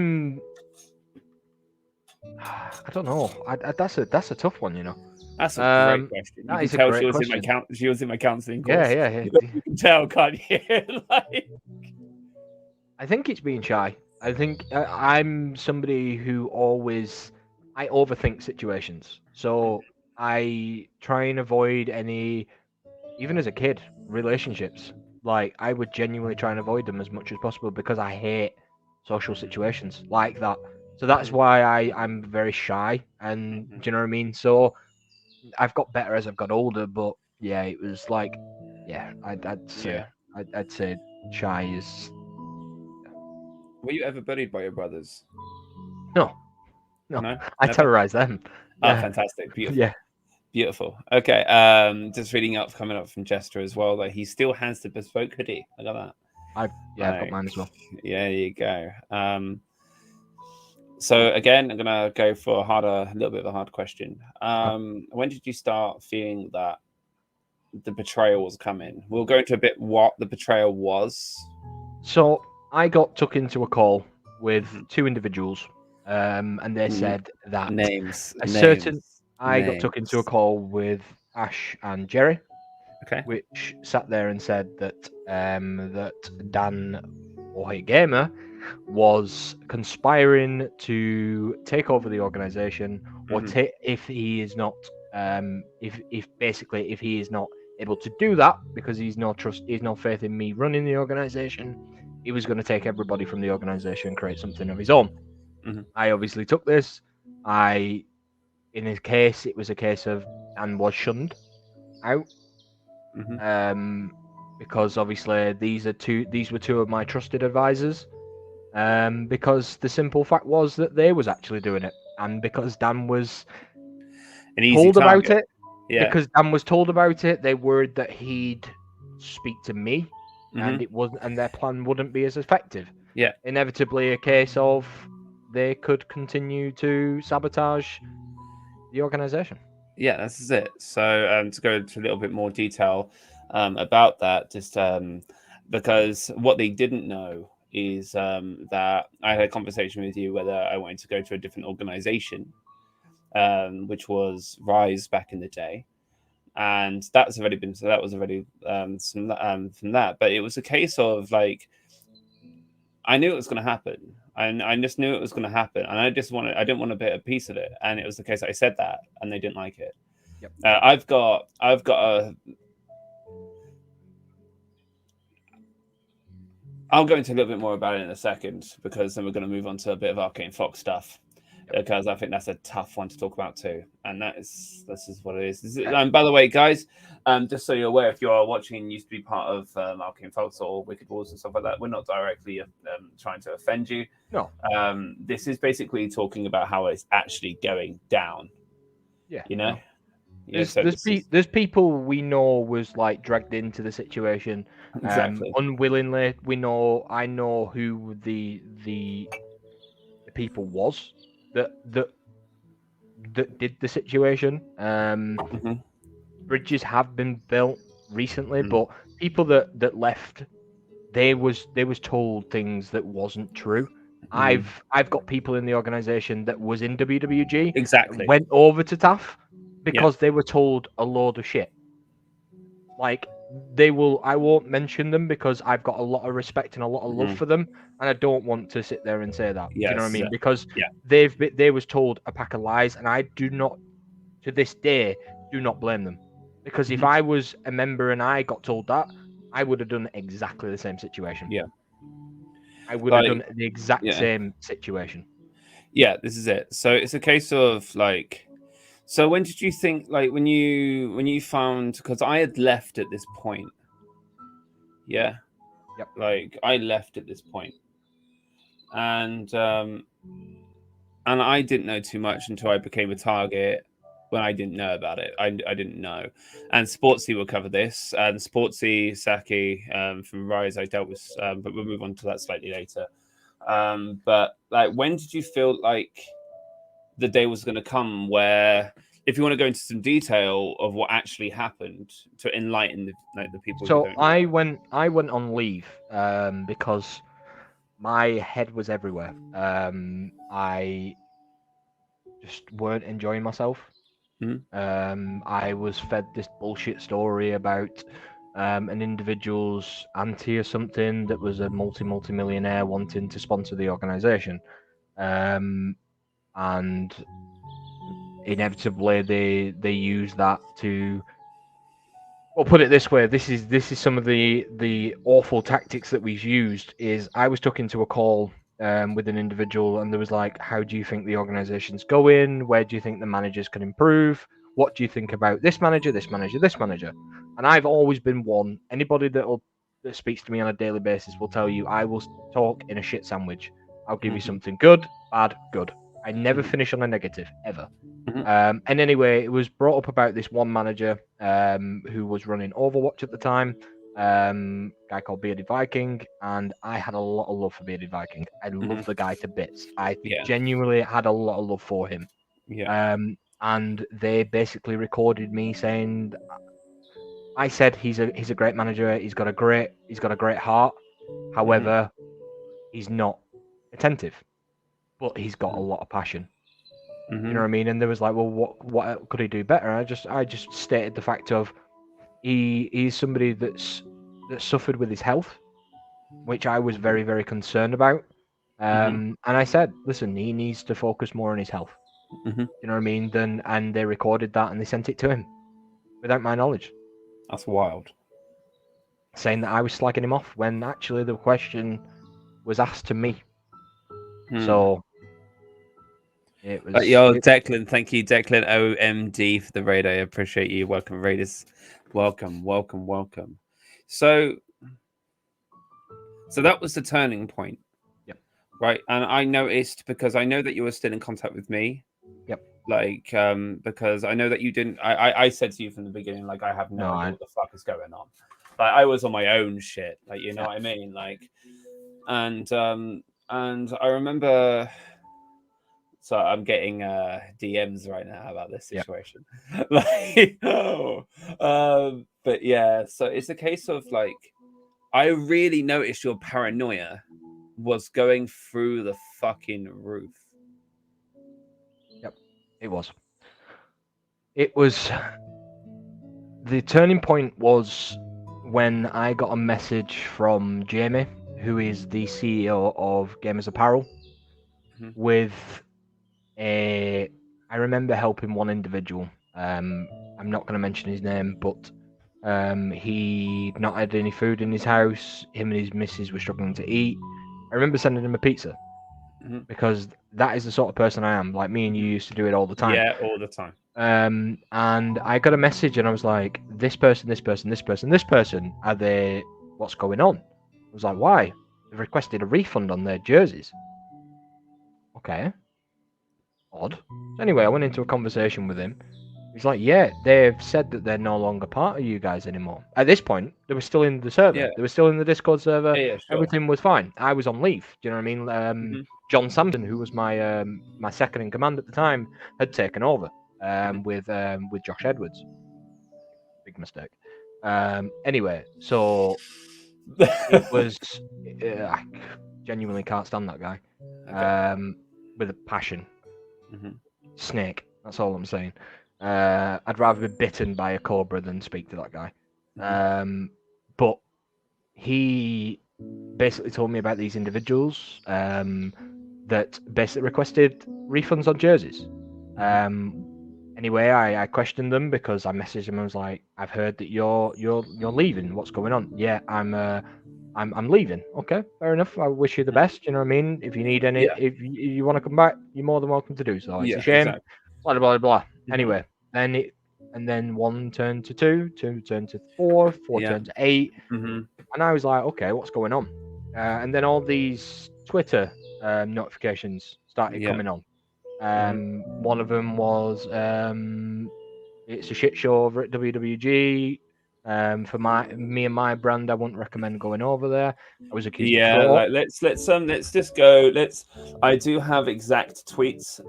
don't know. That's a tough one, you know. That's a great question. You that can is a tell great she was question. in my counselling course. Yeah. You can tell, can't you? Like... I think it's being shy. I think I'm somebody who I overthink situations. So I try and avoid any, even as a kid, relationships. Like I would genuinely try and avoid them as much as possible because I hate social situations like that. So that's why I'm very shy, and do you know what I mean? So I've got better as I've got older, but yeah, it was like, yeah, I'd say shy is. Were you ever bullied by your brothers? No, No, I never? terrorize them. Oh, Yeah. fantastic. Beautiful. Yeah. Beautiful. Okay. Just reading up, coming up from Jayster as well, that he still has the bespoke hoodie. I got that. I've got mine as well. Yeah, there you go. So again, I'm gonna go for a little bit of a hard question. When did you start feeling that the betrayal was coming? We'll go into a bit what the betrayal was. So I got took into a call with 2 individuals, and they said that I got took into a call with Ash and Jerry, which sat there and said that that Dan OhHeyGaymer was conspiring to take over the organization, or if he is not if he is not able to do that because he's no faith in me running the organization, he was going to take everybody from the organization and create something of his own. I obviously took this. In his case, it was a case of Dan was shunned out. Because obviously these were 2 of my trusted advisors. Because the simple fact was that they was actually doing it, and because Dan was told about it, because Dan was told about it, they worried that he'd speak to me, and their plan wouldn't be as effective. Yeah, inevitably a case of they could continue to sabotage the organization. yeah, this is it. So to go into a little bit more detail about that, just because what they didn't know is that I had a conversation with you whether I wanted to go to a different organization, which was Rise back in the day. And that's already been, so that was already from that. But it was a case of like, I knew it was going to happen. I just knew it was going to happen, and I didn't want to be a piece of it. And it was the case that I said that, and they didn't like it. Yep. I've got a. I'll go into a little bit more about it in a second, because then we're going to move on to a bit of Arcane Fox stuff, because I think that's a tough one to talk about too, and this is what it is. By the way, guys, just so you're aware, if you are watching and used to be part of Arcane Fox or Wicked Wars and stuff like that, we're not directly trying to offend you. No. This is basically talking about how it's actually going down. Yeah. You know. No. Yeah, There's people we know was like dragged into the situation exactly unwillingly. I know who the people was that did the situation. Bridges have been built recently, but people that left, they was told things that wasn't true. I've got people in the organization that was in WWG exactly went over to TAF because they were told a load of shit. Like I won't mention them because I've got a lot of respect and a lot of love for them, and I don't want to sit there and say that. Do you know what I mean? Because they was told a pack of lies, and I do not, to this day, do not blame them. Because if I was a member and I got told that, I would have done exactly the same situation. Yeah. I would have done the exact same situation. Yeah, this is it. So it's a case of like, so when did you think, like, when you found, because I had left at this point. Yeah. Yep. Like I left at this point. And I didn't know too much until I became a target. When I didn't know about it, I didn't know. And Sportsy will cover this. And Sportsy Saki from Rise, I dealt with, but we'll move on to that slightly later. But like, when did you feel like the day was going to come where, if you want to go into some detail of what actually happened to enlighten the people? So I went on leave because my head was everywhere. I just weren't enjoying myself. I was fed this bullshit story about an individual's auntie or something that was a multi-millionaire wanting to sponsor the organization, and inevitably they use that to. Well, put it this way: this is some of the awful tactics that we've used. Is I was took into a call with an individual, and there was like, how do you think the organization's going? Where do you think the managers can improve? What do you think about this manager, this manager, this manager? And I've always been one. Anybody that speaks to me on a daily basis will tell you I will talk in a shit sandwich. I'll give you something good, bad, good. I never finish on a negative, ever. And anyway, it was brought up about this one manager who was running Overwatch at the time, guy called Bearded Viking, and I had a lot of love for Bearded Viking. I love the guy to bits. I genuinely had a lot of love for him. And they basically recorded me saying, I said he's a great manager. He's got a great heart. However, he's not attentive, but he's got a lot of passion. You know what I mean? And there was like, well, what could he do better? I just stated the fact of he's somebody that suffered with his health, which I was very, very concerned about. And I said, listen, he needs to focus more on his health. You know what I mean? And they recorded that and they sent it to him without my knowledge. That's wild. Saying that I was slagging him off when actually the question was asked to me. So it was. Declan, thank you, Declan OMD for the raid. I appreciate you. Welcome, raiders. Welcome. So that was the turning point. Yep. Right, and I noticed, because I know that you were still in contact with me. Yep. Like, because I know that you didn't. I said to you from the beginning, like, I have no idea what the fuck is going on. Like, I was on my own shit. Like, you know what I mean? Like, and I remember. So I'm getting DMs right now about this Yep. situation. Like, but yeah, so it's a case of like, I really noticed your paranoia was going through the fucking roof. It was. It was. The turning point was when I got a message from Jamie, who is the CEO of Gamers Apparel, Mhm. with a. I remember helping one individual. I'm not going to mention his name, but he'd not had any food in his house. Him and his missus were struggling to eat. I remember sending him a pizza Mhm. because that is the sort of person I am. Like me and you used to do it all the time. Yeah, all the time. And I got a message and I was like, this person, are they, what's going on? I was like, why? They've requested a refund on their jerseys. Okay. Odd. So anyway, I went into a conversation with him. He's like, yeah, they've said that they're no longer part of you guys anymore. At this point, they were still in the server. Yeah. They were still in the Discord server. Yeah, sure. Everything was fine. I was on leave. Do you know what I mean? Mhm. John Sampson, who was my my second in command at the time, had taken over with Josh Edwards. Big mistake. Anyway, so it was. I genuinely can't stand that guy. Okay. With a passion. Mhm. Snake. That's all I'm saying. I'd rather be bitten by a cobra than speak to that guy. But he basically told me about these individuals that basically requested refunds on jerseys. Anyway, I questioned them because I messaged them. I was like, "I've heard that you're leaving. What's going on?" Yeah, I'm leaving. Okay, fair enough. I wish you the best. You know what I mean? If you need any, Yeah. if you want to come back, you're more than welcome to do so. It's Yeah, a shame. exactly. Blah blah blah blah. Mhm. Anyway, then one turned to two turned to four Yeah. turned to 8, Mhm. and I was like, okay, what's going on? And then all these Twitter notifications started Yeah. coming on. One of them was it's a shit show over at WWG. For me and my brand, I wouldn't recommend going over there. I was accused of Yeah, fraud. like let's just go. I do have exact tweets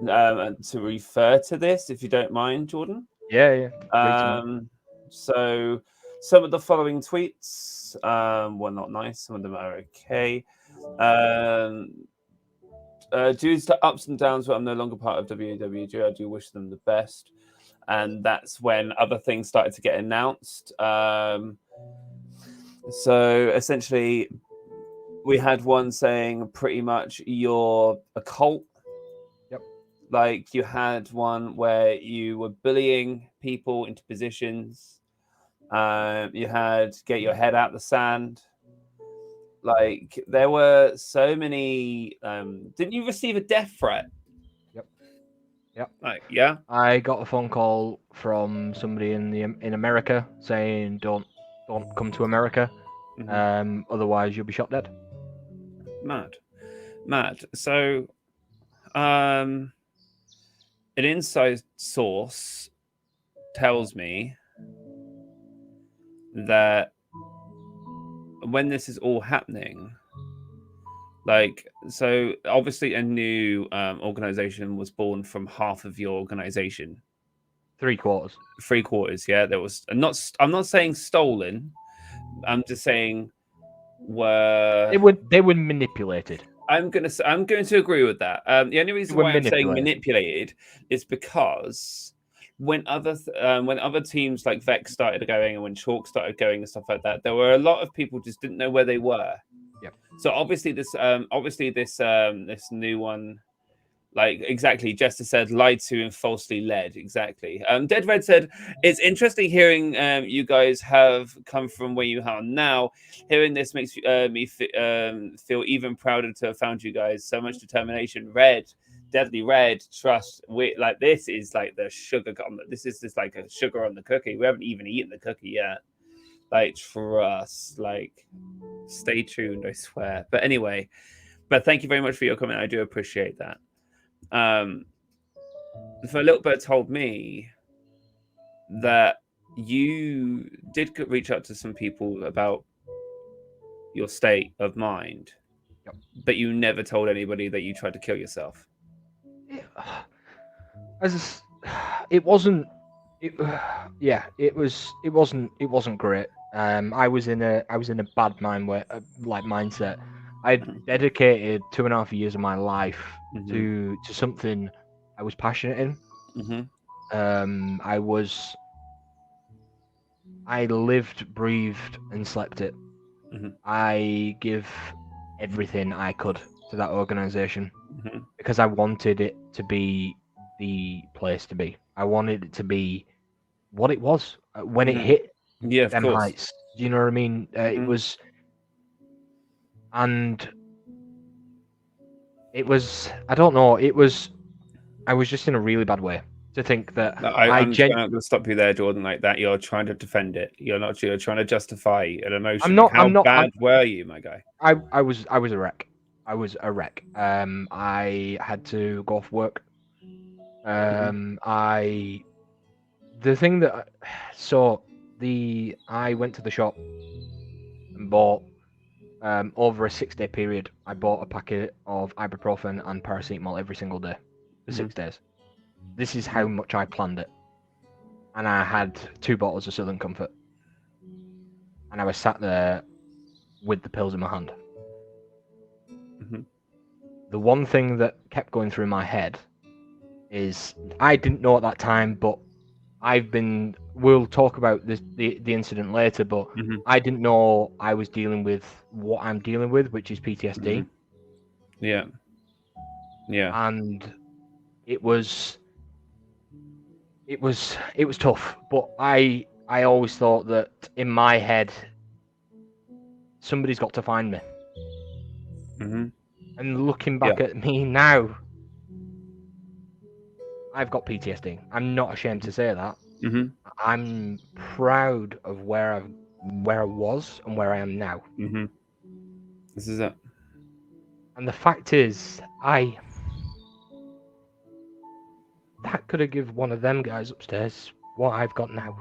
to refer to this, if you don't mind, Jordan. Yeah. Read some. So some of the following tweets were not nice. Some of them are okay. Due to ups and downs, but I'm no longer part of WWG. I do wish them the best. And that's when other things started to get announced. So essentially, we had one saying pretty much you're a cult. Yep. Like you had one where you were bullying people into positions. You had get your head out the sand. Like there were so many. Didn't you receive a death threat? Yep. Like yeah. I got a phone call from somebody in America saying don't come to America. Otherwise you'll be shot dead. Mad. So, an inside source tells me that when this is all happening, like, so obviously a new organization was born from half of your organization. 3/4. 3/4, yeah. There was I'm not saying stolen. I'm just saying were they were manipulated. I'm going to agree with that. The only reason why I'm saying manipulated is because when other teams like Vex started going and when Chalk started going and stuff like that, there were a lot of people just didn't know where they were. Yep. So obviously this new one, like exactly, Jayster said, lied to and falsely led. Exactly. Dead Red said, it's interesting hearing you guys have come from where you are now. Hearing this makes me feel even prouder to have found you guys. So much determination. Red, Deadly Red, trust. Like this is like the sugar. This is just like a sugar on the cookie. We haven't even eaten the cookie yet. Like trust. Like stay tuned. I swear. But anyway, thank you very much for your comment. I do appreciate that. For a little bit told me that you did reach out to some people about your state of mind, yep. But you never told anybody that you tried to kill yourself. as it wasn't. Yeah, it wasn't great. I was in a bad mindset. I dedicated 2.5 years of my life to something I was passionate in. I lived, breathed, and slept it. I give everything I could to that organization because I wanted it to be the place to be. I wanted it to be what it was when it hit Yeah, of them course. heights. Do you know what I mean? It was, and it was. I don't know. It was. I was just in a really bad way to think that No, I'm going to stop you there, Jordan. Like that, you're trying to defend it. You're not. You're trying to justify an emotion. How bad were you, my guy? I was a wreck. I was a wreck. I had to go off work. I went to the shop and bought over a 6-day period. I bought a packet of ibuprofen and paracetamol every single day for 6 days. This is how much I planned it, and I had 2 bottles of Southern Comfort, and I was sat there with the pills in my hand. The one thing that kept going through my head is I didn't know at that time, but we'll talk about the incident later, but I didn't know I was dealing with what I'm dealing with, which is PTSD. Yeah. And it was tough, but I always thought that in my head somebody's got to find me. And looking back at me now, I've got PTSD. I'm not ashamed to say that. I'm proud of where I was and where I am now. This is it. And the fact is, that could have given one of them guys upstairs what I've got now.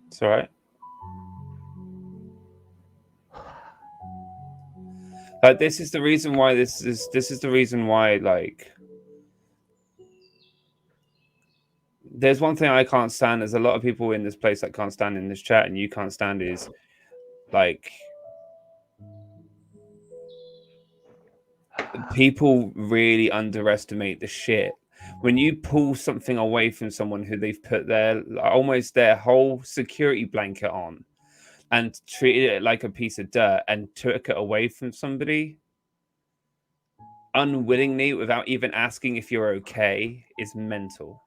It's all right. Like this is the reason why like there's one thing I can't stand. There's a lot of people in this place that can't stand in this chat, and you can't stand is like people really underestimate the shit when you pull something away from someone who they've put almost their whole security blanket on and treated it like a piece of dirt and took it away from somebody unwillingly without even asking if you're okay is mental.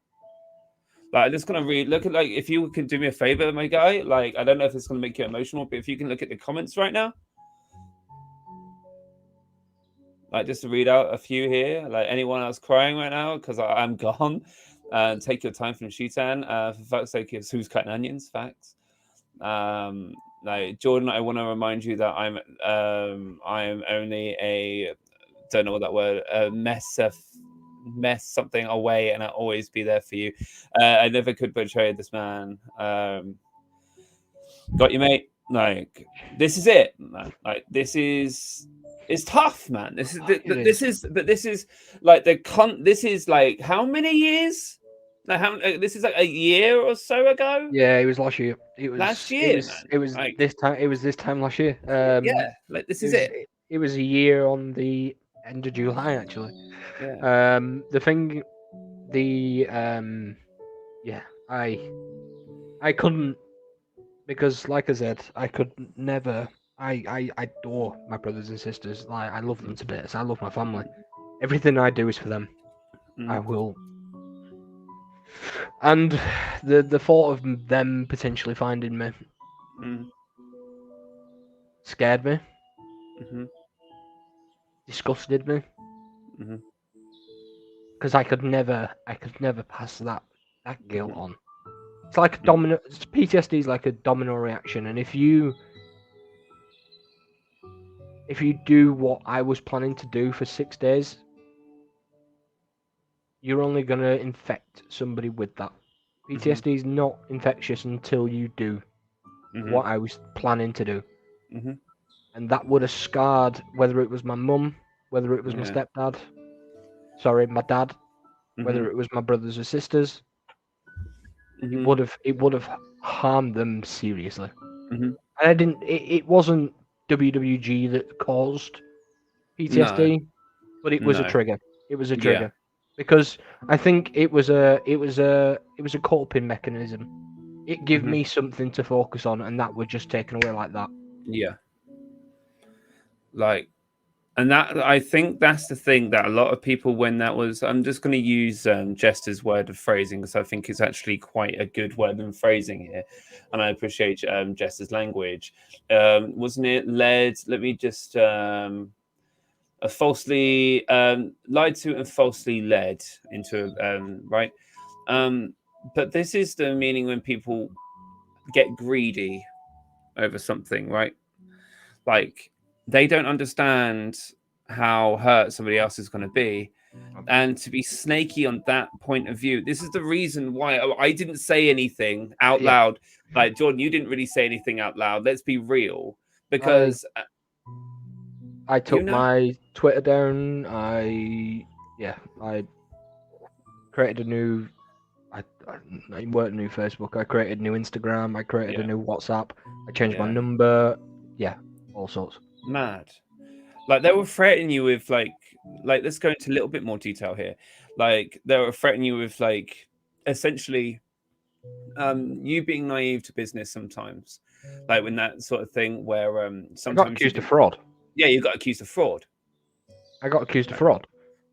Like, I'm just gonna look at, like, if you can do me a favor, my guy. Like, I don't know if it's gonna make you emotional, but if you can look at the comments right now, like, just to read out a few here. Like, anyone else crying right now because I'm gone. Take your time from Sheetan. For fuck's sake, who's cutting onions? Facts. Like, Jordan, I want to remind you that I am only a, don't know what that word, mess something away, and I'll always be there for you. I never could betray this man. Got you, mate. Like, this is it, man. Like, it's tough, man. This is like this is like how many years? Like this is like a year or so ago. Yeah, it was last year. It was last year. It was like, this time. It was this time last year. Yeah, like this is it. It was a year on the end of July, actually. Yeah. I couldn't, because like I said, I could never. I adore my brothers and sisters. Like, I love them to bits. I love my family. Everything I do is for them. I will. And the thought of them potentially finding me scared me, disgusted me, because I could never pass that guilt on. It's like a domino. PTSD is like a domino reaction, and if you do what I was planning to do for 6 days, you're only going to infect somebody with that. PTSD is not infectious until you do what I was planning to do. and that would have scarred whether it was my mum, whether it was my stepdad, sorry, my dad, whether it was my brothers or sisters. It would have harmed them seriously. And I didn't. It wasn't WWG that caused PTSD, but it was a trigger. It was a trigger because I think it was a coping mechanism. It gave me something to focus on, and that was just taken away like that. Yeah. Like, and that, I think that's the thing that a lot of people, when that was, I'm just going to use Jayster's word of phrasing because I think it's actually quite a good word and phrasing here, and I appreciate Jayster's language. Wasn't it led? Let me just falsely lied to and falsely led into right. But this is the meaning when people get greedy over something, right? Like, they don't understand how hurt somebody else is going to be, and to be snaky on that point of view. This is the reason why I didn't say anything out loud. Like, Jordan, you didn't really say anything out loud. Let's be real, because I took my Twitter down. I created a new. I weren't a new Facebook. I created a new Instagram. I created a new WhatsApp. I changed my number. Yeah, all sorts. Mad. Like, they were threatening you with like let's go into a little bit more detail here. Like, they were threatening you with like essentially you being naive to business sometimes. Like, when that sort of thing where sometimes I got accused of fraud. Yeah, you got accused of fraud. I got accused of fraud.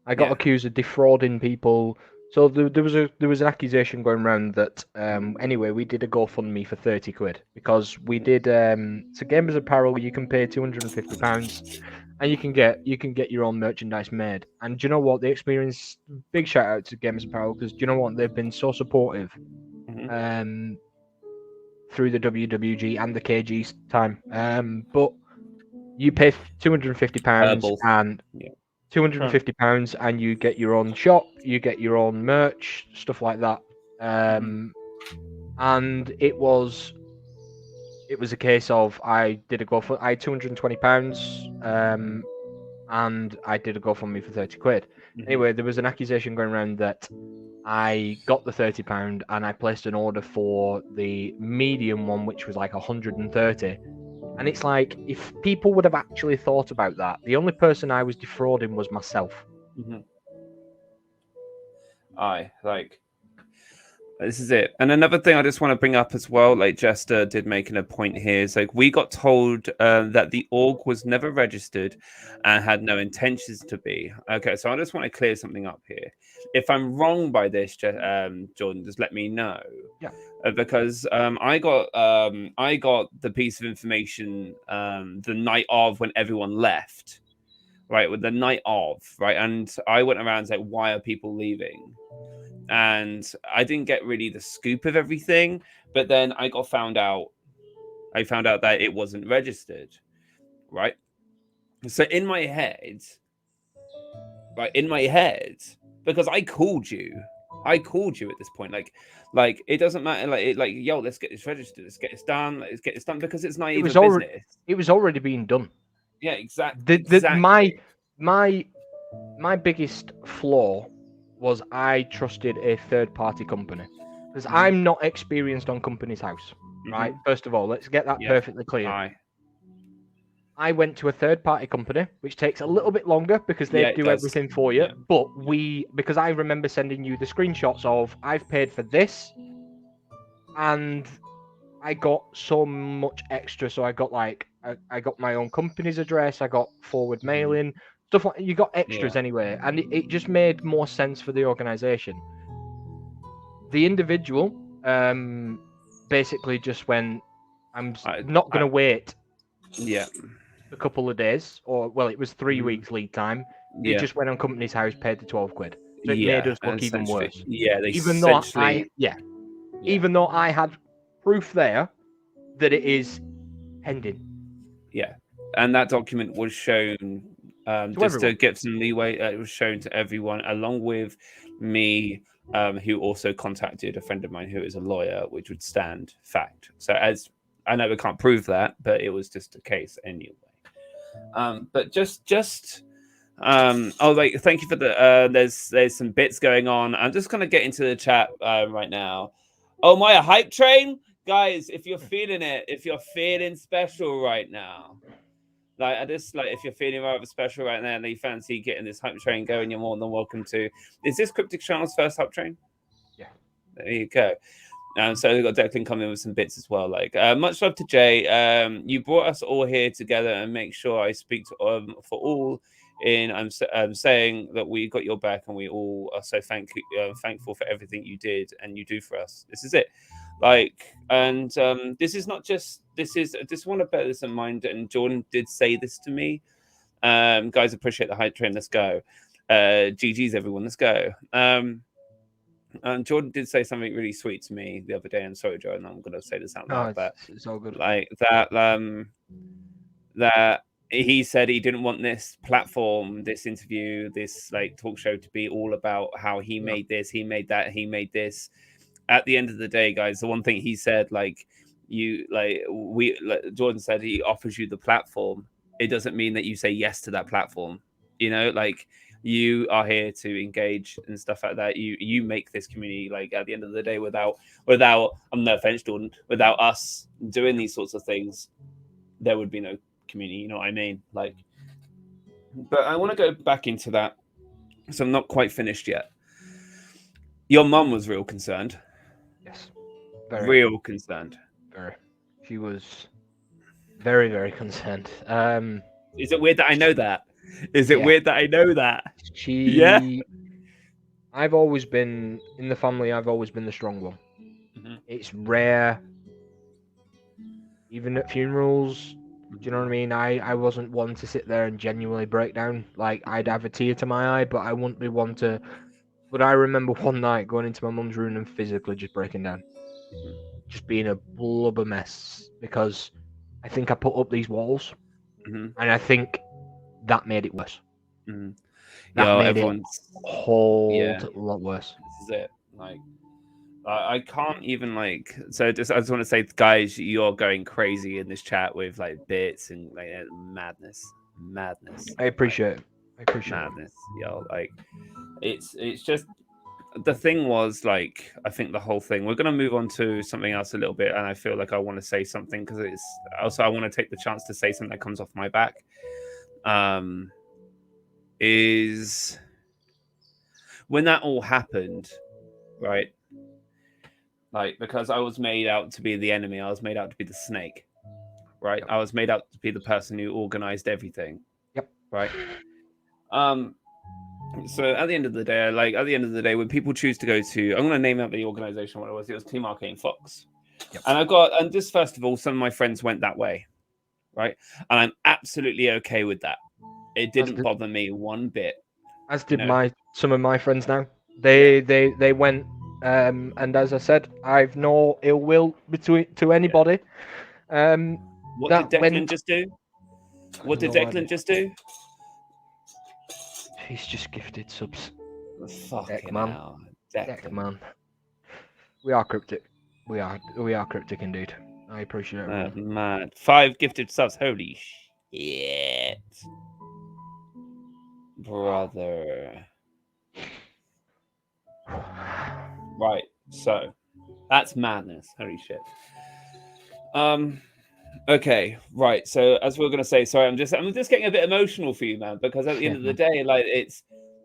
I got accused of defrauding people. So there was an accusation going around that anyway, we did a GoFundMe for 30 quid because we did so Gamers Apparel, you can pay £250 and you can get your own merchandise made. And do you know what? They experienced, big shout out to Gamers Apparel, because do you know what? They've been so supportive through the WWG and the KG time. But you pay £250 and £250 and you get your own shop, you get your own merch, stuff like that. And it was a case of I had £220 and I did a GoFundMe for 30 quid. Anyway, there was an accusation going around that I got the £30 and I placed an order for the medium one, which was like 130. And it's like, if people would have actually thought about that, the only person I was defrauding was myself. This is it. And another thing I just want to bring up as well, like Jayster did making a point here, is like, we got told that the org was never registered and had no intentions to be. Okay, so I just want to clear something up here. If I'm wrong by this, Jordan, just let me know. Yeah. Because I got the piece of information the night of, when everyone left, right? With the night of, right? And I went around and said, why are people leaving? And I didn't get really the scoop of everything, but then I found out that it wasn't registered, right? So in my head, because I called you at this point, like it doesn't matter, like yo, let's get this registered, let's get this done, because it's naive business. It was already being done. Yeah, exactly. My biggest flaw was I trusted a third-party company, because I'm not experienced on Company's House, right? First of all, let's get that perfectly clear. I went to a third-party company, which takes a little bit longer because they do everything for you. But because I remember sending you the screenshots of, I've paid for this, and I got so much extra. So I got I got my own company's address, I got forward mailing, stuff like, you got extras anyway, and it just made more sense for the organization. The individual basically just went, I'm not going to wait a couple of days, or well, it was 3 weeks lead time. It just went on Company's House, paid the 12 quid. So it made us look even worse. Even though I had proof there that it is pending. Yeah, and that document was shown just to get some leeway. It was shown to everyone, along with me, who also contacted a friend of mine who is a lawyer, which would stand fact. So, as I know we can't prove that, but it was just a case anyway. But oh, like, thank you for the. There's some bits going on. I'm just gonna get into the chat right now. Oh my, a hype train, guys! If you're feeling it, if you're feeling special right now, like I just like if you're feeling rather special right now and you fancy getting this hype train going, you're more than welcome to. Is this Cryptic Channel's first hype train? Yeah. There you go. So we've got Declan coming with some bits as well. Like, much love to Jay. You brought us all here together and make sure I speak to, for all in. I'm saying that we got your back and we all are so thankful for everything you did and you do for us. This is it. Like, and this is not just, this is, I just want to bear this in mind. And Jordan did say this to me. Guys, appreciate the hype train. Let's go. GG's everyone. Let's go. Jordan did say something really sweet to me the other day. I'm sorry, Jordan, I'm going to say this out loud, but it's all good. like that, that he said he didn't want this platform, this interview, this like talk show to be all about how he made this, he made that, he made this. At the end of the day, guys, the one thing he said, like Jordan said, he offers you the platform. It doesn't mean that you say yes to that platform. You know, like, you are here to engage and stuff like that. You make this community, like, at the end of the day, without I'm no offense, Jordan, without us doing these sorts of things, there would be no community, you know what I mean? Like, but I want to go back into that. So I'm not quite finished yet. Your mum was real concerned. Yes. Very. Real concerned. Very. She was very, very concerned. Is it weird that I know that? Is it weird that I know that? I've always been, in the family, I've always been the strong one. Mm-hmm. It's rare, even at funerals, do you know what I mean? I wasn't one to sit there and genuinely break down. Like, I'd have a tear to my eye, but I wouldn't be one to... But I remember one night going into my mum's room and physically just breaking down. Just being a blubber mess, because I think I put up these walls, and I think that made it worse. That made it a whole lot worse. This is it. Like, I can't even, like, so I just want to say, guys, you're going crazy in this chat with like bits and like madness. I appreciate it. Madness, yo. Like, it's just, the thing was, like, I think the whole thing, we're gonna move on to something else a little bit, and I feel like I want to say something because it's also, I want to take the chance to say something that comes off my back. Is when that all happened, right? Like, because I was made out to be the enemy, I was made out to be the snake, right? Yep. I was made out to be the person who organized everything. Yep. Right. So at the end of the day, when people choose to go to, I'm going to name out the organization what it was Team Arcane Fox. Yep. And just first of all, some of my friends went that way, right? And I'm absolutely okay with that. It didn't bother me one bit. As did some of my friends now. They went, and as I said, I've no ill will to anybody. What did Declan just do? What did Declan just do? He's just gifted subs. Fucking hell. Deck man. We are cryptic. We are cryptic indeed. I appreciate it. Man, 5 gifted subs. Holy shit, brother. Right. So that's madness. Holy shit. Okay, right. So as we're gonna say, sorry, I'm just getting a bit emotional for you, man, because at the end of the day, like,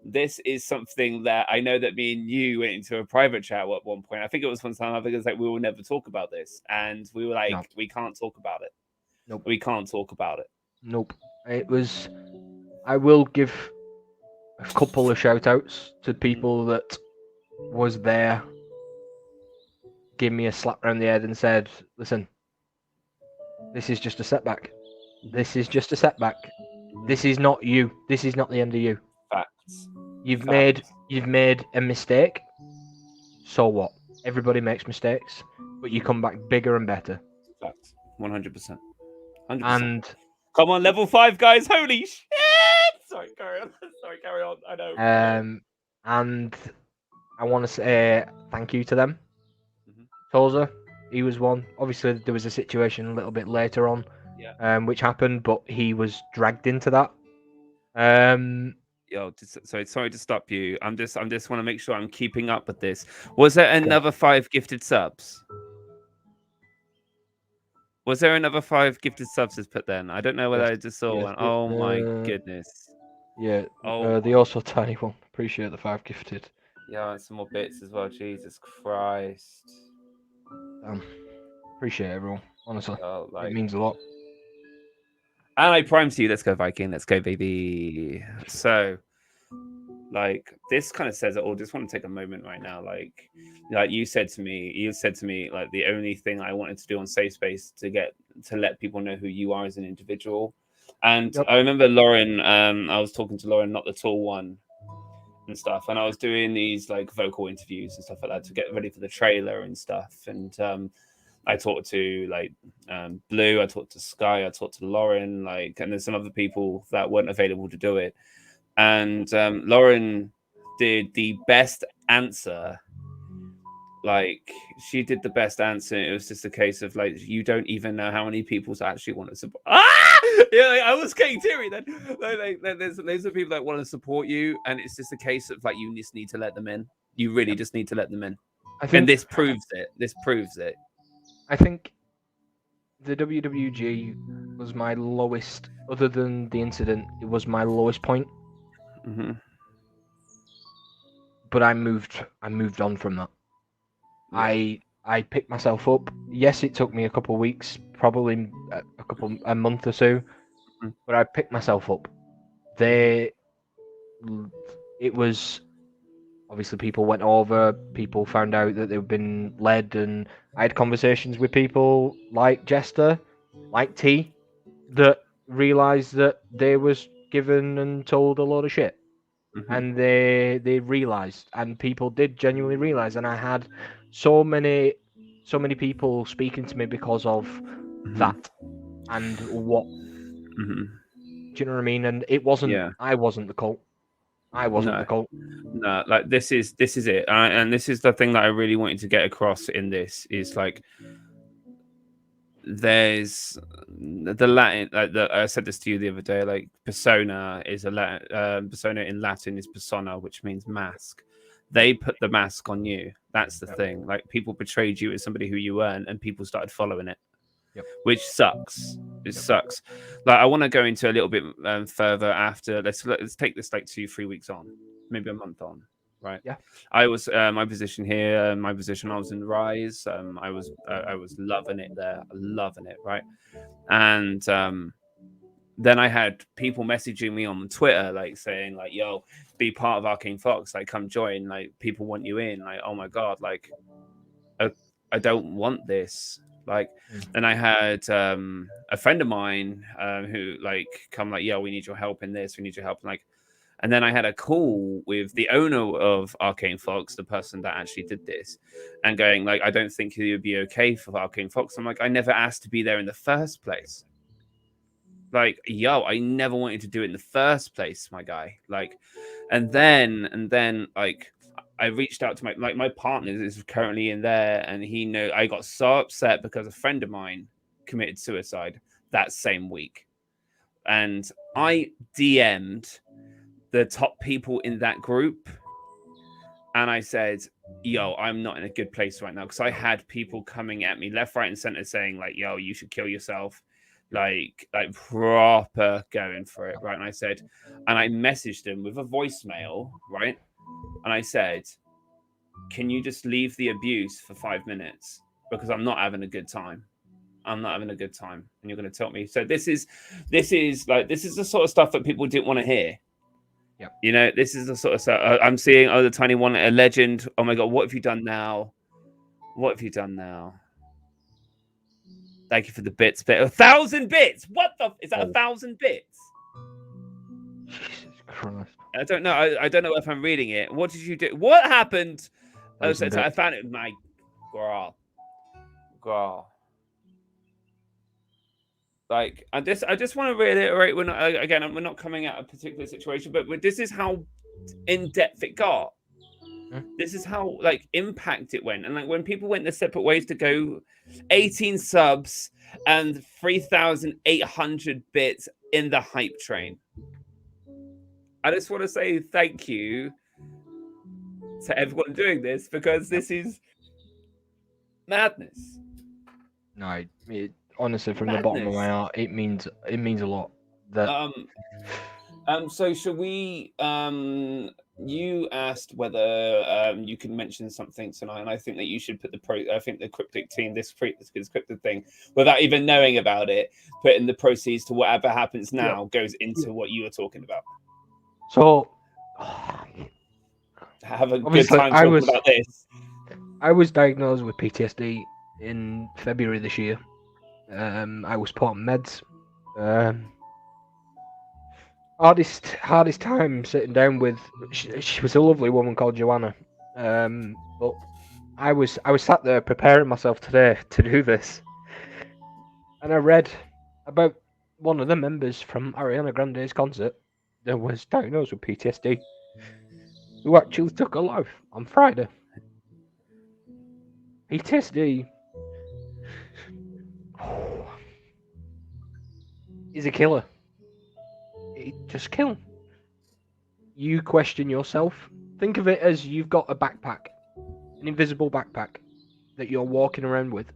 this is something that I know that me and you went into a private chat at one point. I think it was one time. I think it was like, we will never talk about this, and we were like, no. We can't talk about it. Nope. We can't talk about it. Nope. It was. I will give a couple of shout outs to people that was there, gave me a slap around the head and said, listen, this is just a setback. This is just a setback. This is not you. This is not the end of you. Facts. You've made a mistake. So what? Everybody makes mistakes, but you come back bigger and better. Facts. 100%. 100%. And come on, level 5, guys. Holy shit! Sorry, carry on. Sorry, carry on. I know. And I want to say thank you to them. Toza, he was one. Obviously, there was a situation a little bit later on which happened, but he was dragged into that. Yo, sorry to stop you. I'm just want to make sure I'm keeping up with this. Was there another 5 gifted subs? Was there another 5 gifted subs as put then? I don't know whether Yes, I just saw yes, one. Oh my goodness. Yeah, Oh, the also tiny one. Appreciate the 5 gifted. yeah, and some more bits as well. Jesus Christ. Appreciate it, everyone. Honestly, Oh, it means a lot. And I prime to you. Let's go Viking. Let's go, baby. So, like, this kind of says it all. Just want to take a moment right now. Like you said to me, like, the only thing I wanted to do on Safe Space to let people know who you are as an individual. And Yep. I remember Lauren. I was talking to Lauren, not the tall one, and stuff. And I was doing these like vocal interviews and stuff like that to get ready for the trailer and stuff. And I talked to like Blue, I talked to Sky, I talked to Lauren, like, and there's some other people that weren't available to do it. And Lauren did the best answer. Like, she did the best answer. It was just a case of like, you don't even know how many people actually want to support. Yeah, like, I was getting teary then. Like, there's people that want to support you, and it's just a case of like, you just need to let them in. You really just need to let them in. And this proves it. This proves it. I think the WWG was my lowest, other than the incident, it was my lowest point. Mm-hmm. But I moved on from that. Yeah. I picked myself up. Yes, it took me a couple of weeks, probably a month or so, but I picked myself up. It was obviously people went over, people found out that they've been led, and I had conversations with people like Jayster, like T, that realised that they was given and told a load of shit. Mm-hmm. And they realised, and people did genuinely realise, and I had so many people speaking to me because of that and what. Mm-hmm. Do you know what I mean? And it wasn't. Yeah. I wasn't the cult. I wasn't the cult. No, like this is it, and this is the thing that I really wanted to get across in this is like, there's the Latin, like I said this to you the other day, like persona is a Latin, persona in Latin is persona, which means mask. They put the mask on you. That's the thing. Like, people betrayed you as somebody who you weren't, and people started following it. Yep. Which sucks. It sucks. Like, I want to go into a little bit further after. Let's take this like 2-3 weeks on, maybe a month on, right? Yeah. I was my position here. I was in Rise. I was loving it there, loving it, right? And then I had people messaging me on Twitter, like saying, like, "Yo, be part of Arcane Fox. Like, come join. Like, people want you in. Like, oh my god, like, I don't want this." Like, and I had a friend of mine who like come like, "Yo, we need your help in this. We need your help." Like, and then I had a call with the owner of Arcane Fox, the person that actually did this, and going like, "I don't think it would be okay for Arcane Fox." I'm like, I never asked to be there in the first place. Like, yo, I never wanted to do it in the first place, my guy. Like, and then like, I reached out to my partner is currently in there, and I got so upset because a friend of mine committed suicide that same week, and I DM'd the top people in that group, and I said, "Yo, I'm not in a good place right now," because I had people coming at me left, right, and center saying like, "Yo, you should kill yourself." Like proper going for it, right? And I said, and I messaged him with a voicemail, right? And I said, "Can you just leave the abuse for 5 minutes? Because I'm not having a good time. I'm not having a good time." And you're going to tell me. So this is the sort of stuff that people didn't want to hear. Yep. You know, this is the sort of stuff I'm seeing. Oh, the tiny one, a legend. Oh my god, what have you done now? What have you done now? Thank you for the bits. 1,000 bits. What the? Is that 1,000 bits? Jesus Christ. I don't know. I don't know if I'm reading it. What did you do? What happened? Oh, so I found it. My girl. Like, I just want to reiterate, we're not coming at a particular situation, but this is how in depth it got. This is how like impact it went. And like when people went their separate ways to go, 18 subs and 3,800 bits in the hype train. I just want to say thank you to everyone doing this, because this is madness. No, honestly, from the bottom of my heart, it means a lot. That So should we? You asked whether you can mention something tonight, and I think that you should put I think the Kryptic team, this Kryptic thing, without even knowing about it, putting the proceeds to whatever happens now goes into what you were talking about. So, have a good time talking about this. I was diagnosed with PTSD in February this year. I was put on meds. Hardest time sitting down with. She was a lovely woman called Joanna. But I was sat there preparing myself today to do this, and I read about one of the members from Ariana Grande's concert that was diagnosed with PTSD, who actually took her life on Friday. PTSD is a killer. It just kills. You question yourself. Think of it as you've got a backpack, an invisible backpack that you're walking around with.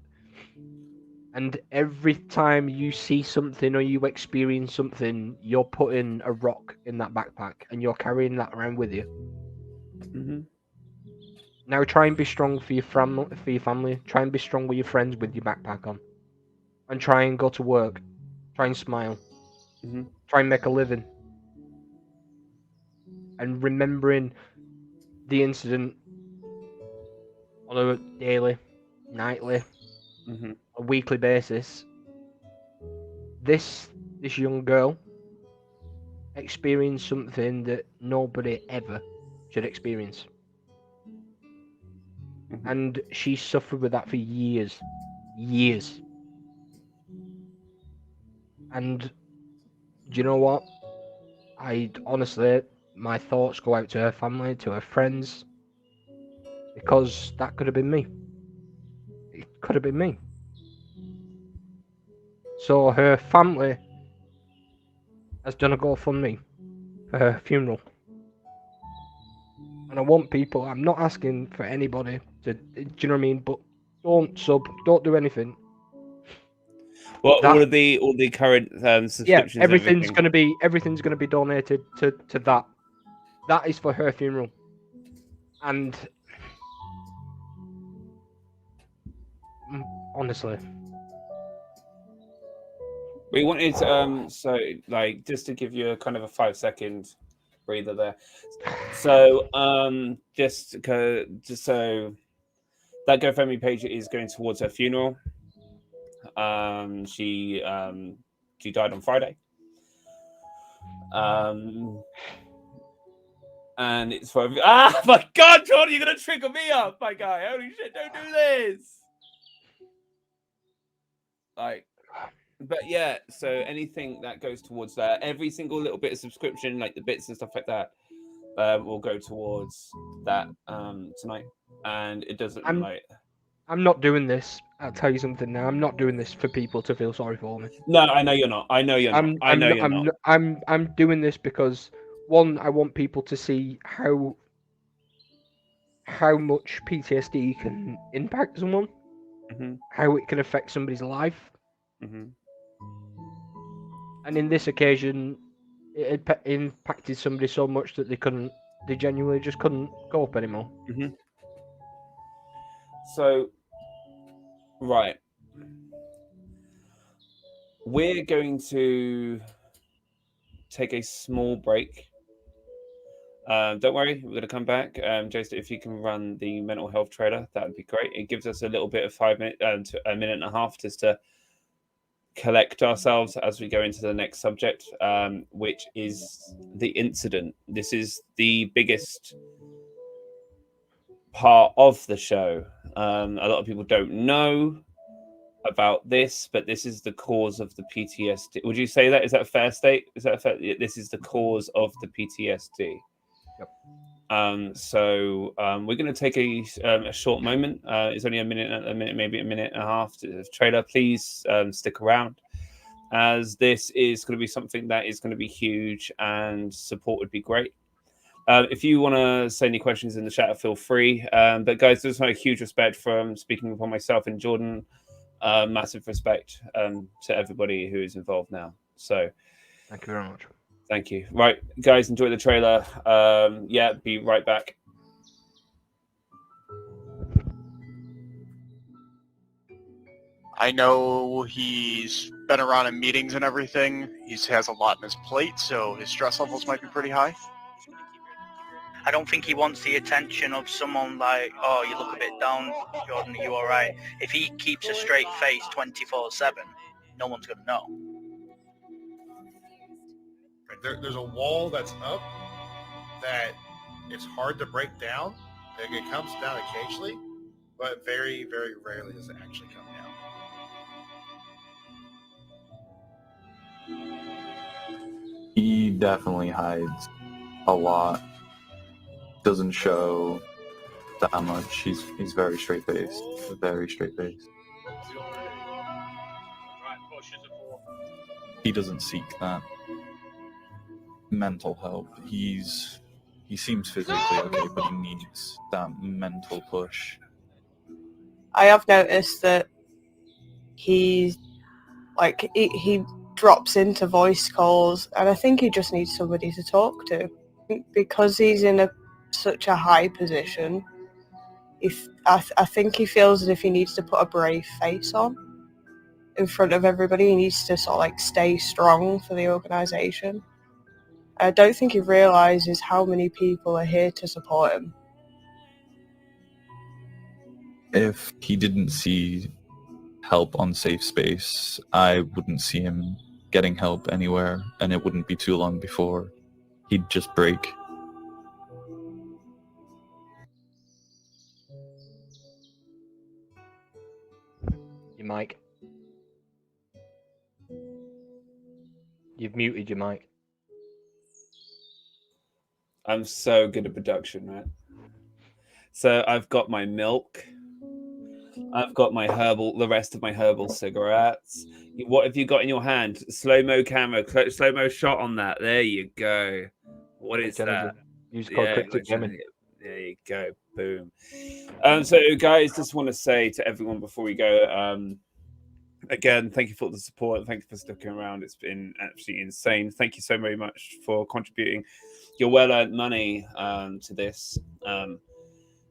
And every time you see something or you experience something, you're putting a rock in that backpack and you're carrying that around with you. Mm-hmm. Now try and be strong for your family. Try and be strong with your friends with your backpack on. And try and go to work. Try and smile. Mm-hmm. Try and make a living. And remembering the incident on a daily, nightly, a weekly basis. This young girl experienced something that nobody ever should experience. And she suffered with that for years. And do you know what? Honestly, my thoughts go out to her family, to her friends, because that could have been me. It could have been me. So her family has done a GoFundMe for her funeral. And I want people, I'm not asking for anybody to, do you know what I mean? But don't sub, don't do anything. Well, all the current subscriptions. Yeah, everything's gonna be donated to that. That is for her funeral. And honestly, we wanted so like just to give you a kind of a 5-second breather there. So just so that GoFundMe page is going towards her funeral. She died on Friday. And it's for my God, Jordan, you're gonna trigger me up, my guy. Holy shit, don't do this. Like, but yeah, so anything that goes towards that, every single little bit of subscription, like the bits and stuff like that, will go towards that tonight. And it doesn't I'm not doing this. I'll tell you something now. I'm not doing this for people to feel sorry for me. No, I know you're not. I'm doing this because one, I want people to see how much PTSD can impact someone, how it can affect somebody's life. And in this occasion, it impacted somebody so much that they genuinely just couldn't go up anymore. So, right. We're going to take a small break. Don't worry, we're going to come back. Jayster, if you can run the mental health trailer, that would be great. It gives us a little bit of 5 minutes to a minute and a half just to collect ourselves as we go into the next subject, which is the incident. This is the biggest part of the show. A lot of people don't know about this, but this is the cause of the PTSD. Would you say that? Is that a fair state? Is that a fair? This is the cause of the PTSD. Yep. We're going to take a short moment. It's only a minute, maybe a minute and a half to trailer. Please stick around, as this is going to be something that is going to be huge, and support would be great. If you want to say any questions in the chat, feel free. But guys, there's a huge respect from speaking for myself and Jordan. Massive respect to everybody who is involved now. So Thank you very much. thank you. Right, guys, enjoy the trailer. Yeah, be right back. I know he's been around in meetings and everything. He has a lot on his plate, so his stress levels might be pretty high. I don't think he wants the attention of someone like, oh, you look a bit down, Jordan, are you all right? If he keeps a straight face 24/7, no one's going to know. There's a wall that's up that it's hard to break down. It comes down occasionally, but very, very rarely does it actually come down. He definitely hides a lot. Doesn't show that much. He's very straight faced. Very straight faced. He doesn't seek that mental help. He seems physically okay, but he needs that mental push. I have noticed that he drops into voice calls, and I think he just needs somebody to talk to, because he's in such a high position. I think he feels as if he needs to put a brave face on in front of everybody. He needs to sort of like stay strong for the organisation. I don't think he realises how many people are here to support him. If he didn't see help on safe space, I wouldn't see him getting help anywhere, and it wouldn't be too long before he'd just break. Your mic. You've muted your mic. I'm so good at production, right? So I've got my milk. I've got my the rest of my herbal cigarettes. What have you got in your hand? Slow-mo camera, slow-mo shot on that. There you go. What is that? Use code Kryptic Gaming. There you go. Boom. So guys, just want to say to everyone before we go, again, thank you for the support. Thank you for sticking around. It's been absolutely insane. Thank you so very much for contributing your well-earned money to this.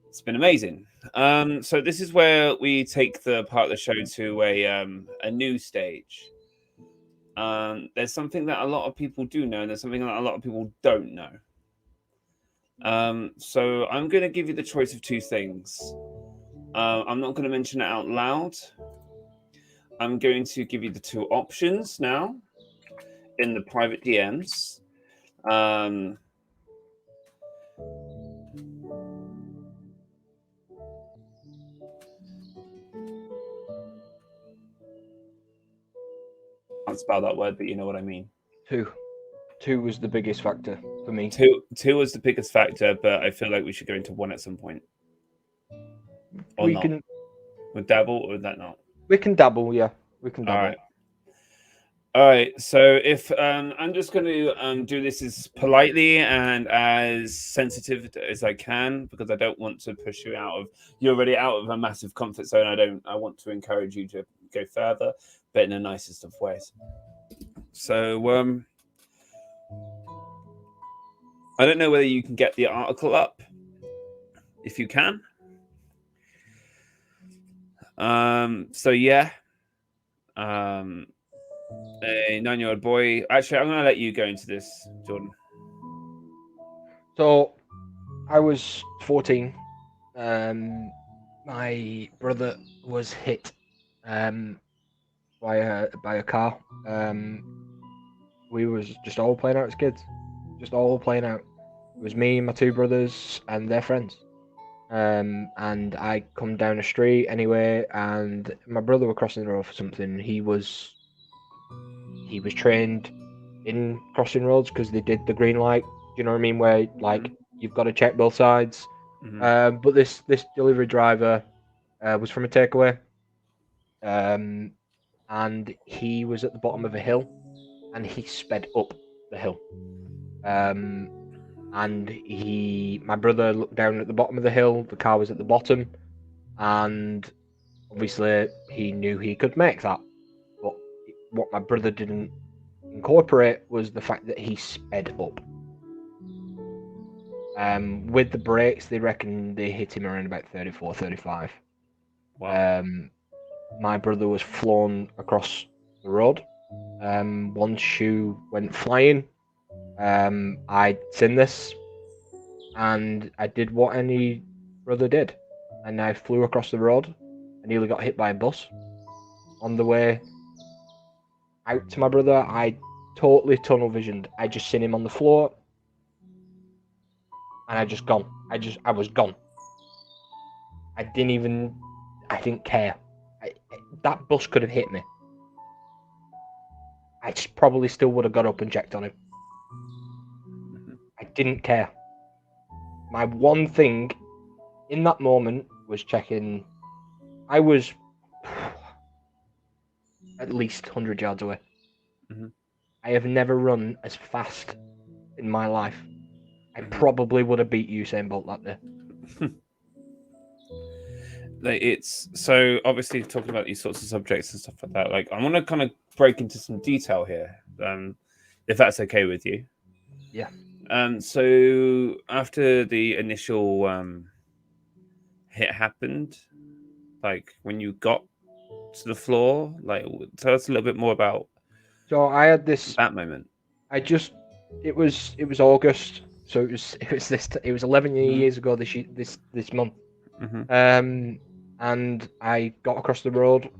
It's been amazing. So this is where we take the part of the show to a new stage. There's something that a lot of people do know, and there's something that a lot of people don't know. So I'm going to give you the choice of two things. I'm not going to mention it out loud. I'm going to give you the two options now in the private DMs. I can't spell that word, but you know what I mean. Two was the biggest factor for me. Two was the biggest factor, but I feel like we should go into one at some point. Or We not. can Would dabble, or would that not? we can dabble, yeah. We can dabble. All right. So if I'm just going to do this as politely and as sensitive as I can, because I don't want to push you out of. You're already out of a massive comfort zone. I want to encourage you to go further, but in the nicest of ways. So I don't know whether you can get the article up. If you can. So yeah. A 9-year-old boy. Actually, I'm going to let you go into this, Jordan. So, I was 14. My brother was hit by a car. We was just all playing out as kids. Just all playing out. It was me, my two brothers, and their friends. And I come down the street anyway, and my brother were crossing the road for something. He was trained in crossing roads because they did the green light. You know what I mean? Where like you've got to check both sides. Mhm. But this delivery driver was from a takeaway, and he was at the bottom of a hill, and he sped up the hill. And my brother looked down at the bottom of the hill. The car was at the bottom, and obviously he knew he could make that. But what my brother didn't incorporate was the fact that he sped up. With the brakes, they reckon they hit him around about 34, 35. Wow. My brother was flown across the road. One shoe went flying. I'd seen this, and I did what any brother did, and I flew across the road. I nearly got hit by a bus. On the way out to my brother, I totally tunnel visioned. I just seen him on the floor, and I just gone. I was gone. I didn't care. That bus could have hit me. I probably still would have got up and checked on him. I didn't care. My one thing in that moment was checking. I was at least 100 yards away. Mhm. I have never run as fast in my life. I probably would have beat Usain Bolt that day. Like, it's so obviously talking about these sorts of subjects and stuff like that. Like, I want to kind of break into some detail here, if that's okay with you. Yeah. So after the initial hit happened, like when you got to the floor, like tell us a little bit more about So I had this. that moment. It was August, so it was 11 years ago this month. Mhm. And I got across the road.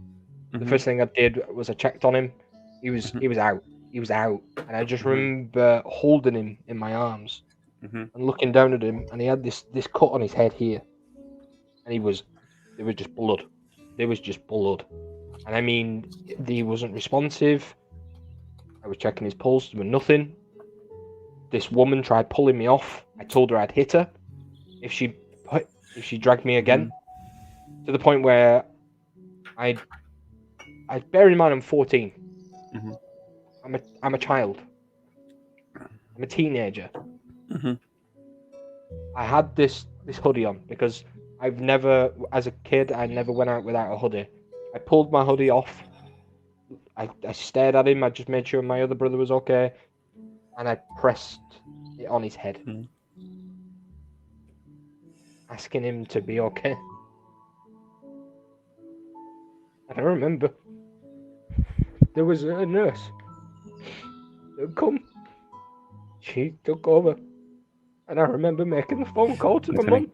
The first thing I did was I checked on him. He was out. He was out, and I just remember holding him in my arms and looking down at him, and he had this cut on his head here, and there was just blood. There was just blood, and I mean, he wasn't responsive. I was checking his pulse, there was nothing. This woman tried pulling me off. I told her I'd hit her if she dragged me again, to the point where I bear in mind I'm 14. I'm a child. I'm a teenager. I had this hoodie on because as a kid, I never went out without a hoodie. I pulled my hoodie off. I stared at him. I just made sure my other brother was okay, and I pressed it on his head, asking him to be okay. And I remember there was a nurse that would come. She took over, and I remember making the phone call to my mum.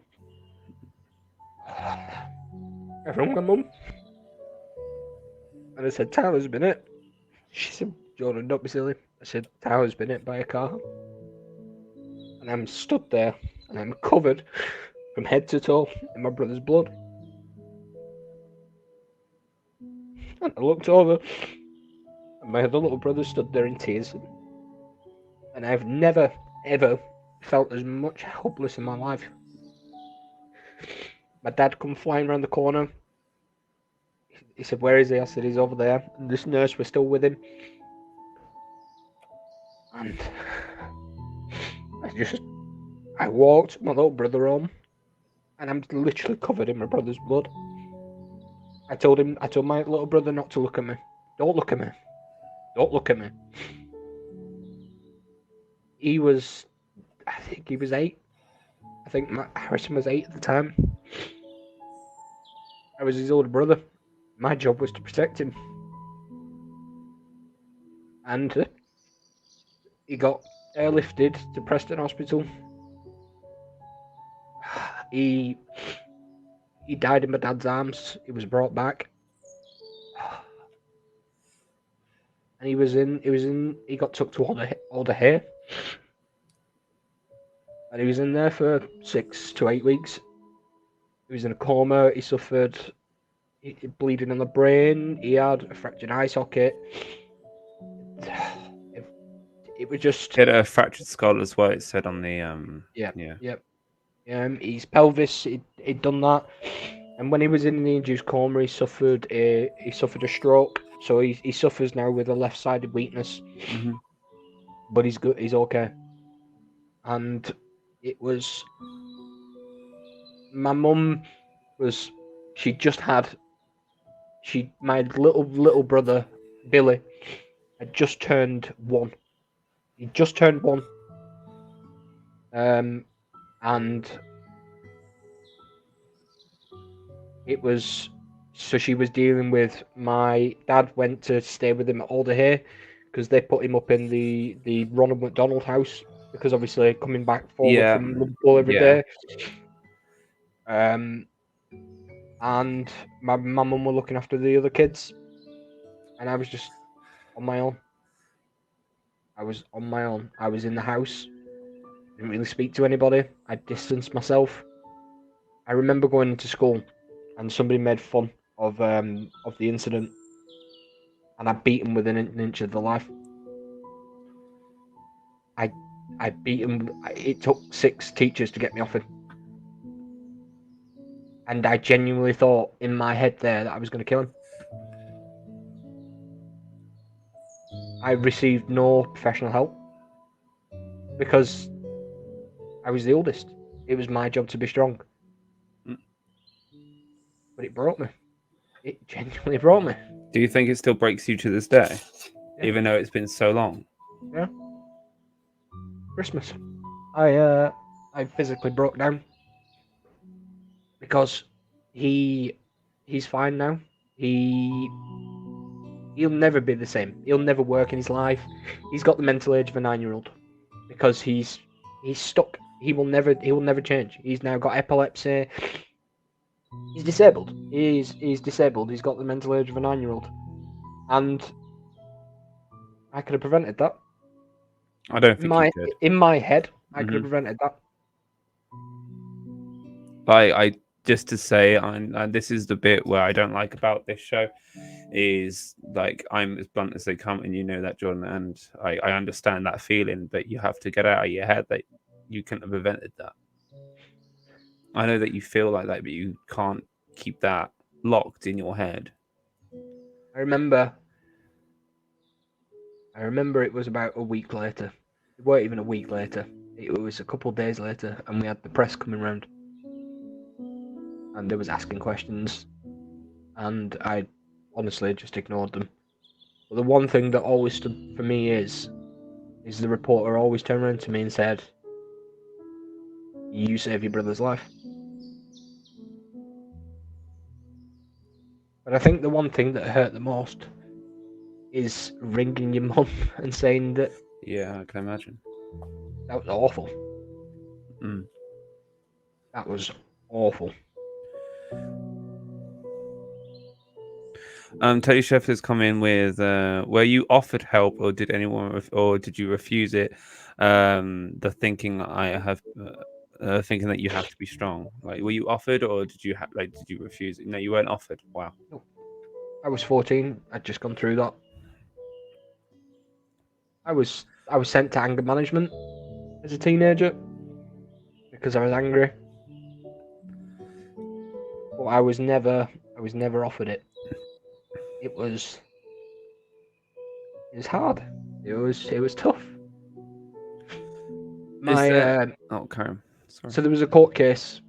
I rang my mum, and I said, "Tyler's been hit." She said, "Jordan, don't be silly." I said, "Tyler's been hit by a car." And I'm stood there, and I'm covered from head to toe in my brother's blood. And I looked over, and my other little brother stood there in tears. And I've never, ever felt as much helpless in my life. My dad come flying around the corner. He said, "Where is he?" I said, "He's over there." And this nurse was still with him. And I walked my little brother home, and I'm literally covered in my brother's blood. I told my little brother not to look at me. Don't look at me. Don't look at me. I think he was 8. I think Harrison was 8 at the time. I was his older brother. My job was to protect him. And he got airlifted to Preston Hospital. He died in my dad's arms. He was brought back. And he got took to Alder Hay. And he was in there for 6 to 8 weeks. He was in a coma. He suffered bleeding in the brain. He had a fractured eye socket. it was just He had a fractured skull as well. It said on the yeah. yeah. His pelvis, he'd done that, and when he was in the induced coma, he suffered a stroke. So he suffers now with a left-sided weakness, hmm but he's good. He's okay. And it was my mum was my little brother Billy had just turned 1. He just turned 1. And it was so she was dealing with my dad went to stay with him at OhHey because they put him up in the Ronald McDonald house because obviously coming back forward Yeah. from Liverpool every Yeah. day. And my mum were looking after the other kids, and I was just on my own. I was on my own. I was in the house. Didn't really speak to anybody. I distanced myself. I remember going into school, and somebody made fun of the incident, and I beat him within an inch of the life. I beat him. It took 6 teachers to get me off him, and I genuinely thought in my head there that I was going to kill him. I received no professional help because I was the oldest. It was my job to be strong. But it broke me. It genuinely broke me. Do you think it still breaks you to this day, Yeah. even though it's been so long? Yeah. Christmas. I physically broke down because he's fine now. He'll never be the same. He'll never work in his life. He's got the mental age of a 9-year-old because he's stuck. He will never change. He's now got epilepsy. He's disabled. He's disabled. He's got the mental age of a 9-year-old, and I could have prevented that. I don't think you could. In my head, I could have prevented that. I just to say, and this is the bit where I don't like about this show, is like I'm as blunt as they come, and you know that, Jordan, and I understand that feeling, but you have to get out of your head that you couldn't have prevented that. I know that you feel like that, but you can't keep that locked in your head. I remember it was about a week later. It weren't even a week later. It was a couple of days later, and we had the press coming round. And they was asking questions, and I honestly just ignored them. But the one thing that always stood for me is the reporter always turned around to me and said, "You saved your brother's life." But I think the one thing that hurt the most is ringing your mum and saying that. Yeah, I can imagine. That was awful. Mm. That was awful. Teddy Chef has come in with, were you offered help, or did or did you refuse it? The thinking thinking that you have to be strong. Like, were you offered, or did you did you refuse it? No, you weren't offered. Wow. No. I was 14. I'd just gone through that. I was sent to anger management as a teenager because I was angry. But I was never offered it. It was hard. It was tough. Karen. Sorry. So there was a court case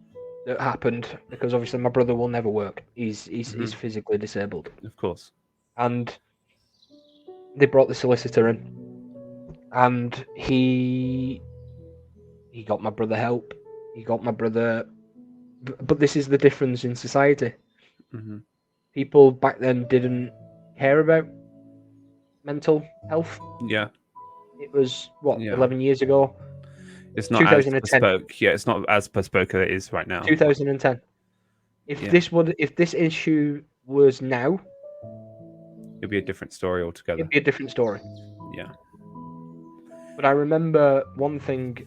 that happened because obviously my brother will never work. He's physically disabled. Of course. And they brought the solicitor in, and he got my brother help. He got my brother, but this is the difference in society. Mm-hmm. People back then didn't care about mental health. Yeah. It was 11 years ago. It's not as bespoke. Yeah, it's not as bespoke as it is right now. 2010. If this issue was now, it'd be a different story altogether. It'd be a different story. Yeah. But I remember one thing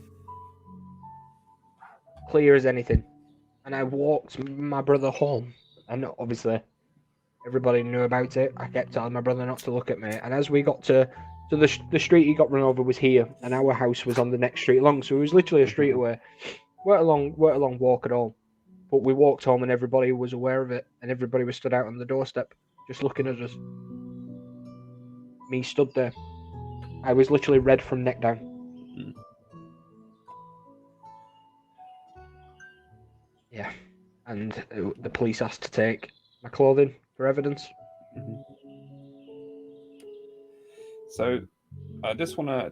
clear as anything, and I walked my brother home, and obviously everybody knew about it. I kept telling my brother not to look at me, and as we got to So the street he got run over was here, and our house was on the next street along. So it was literally a street away. weren't a long walk at all. But we walked home, and everybody was aware of it, and everybody was stood out on the doorstep, just looking at us. Me stood there. I was literally red from neck down. Yeah, and the police asked to take my clothing for evidence. So, I just wanna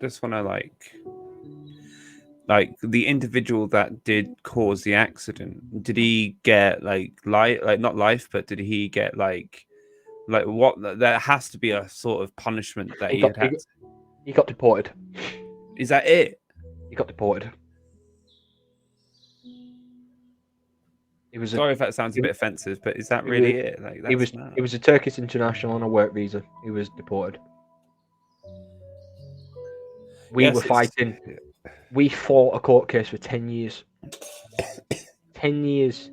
like the individual that did cause the accident. Did he get like not life, but did he get like what? There has to be a sort of punishment that he got deported. Is that it? He got deported. Sorry if that sounds a bit offensive, but is that really it? Like, he was a Turkish international on a work visa. He was deported. We were fighting. We fought a court case for 10 years. 10 years.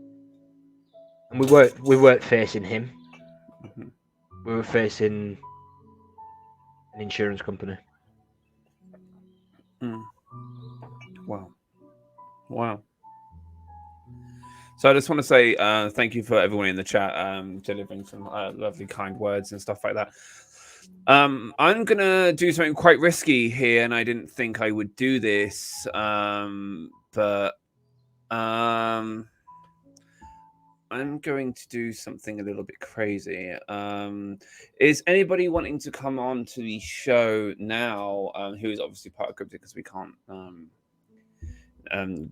And we weren't facing him. We were facing an insurance company. Wow. So I just want to say thank you for everyone in the chat delivering some lovely, kind words and stuff like that. I'm going to do something quite risky here, and I didn't think I would do this, but I'm going to do something a little bit crazy. Is anybody wanting to come on to the show now, who is obviously part of Kryptic, because we can't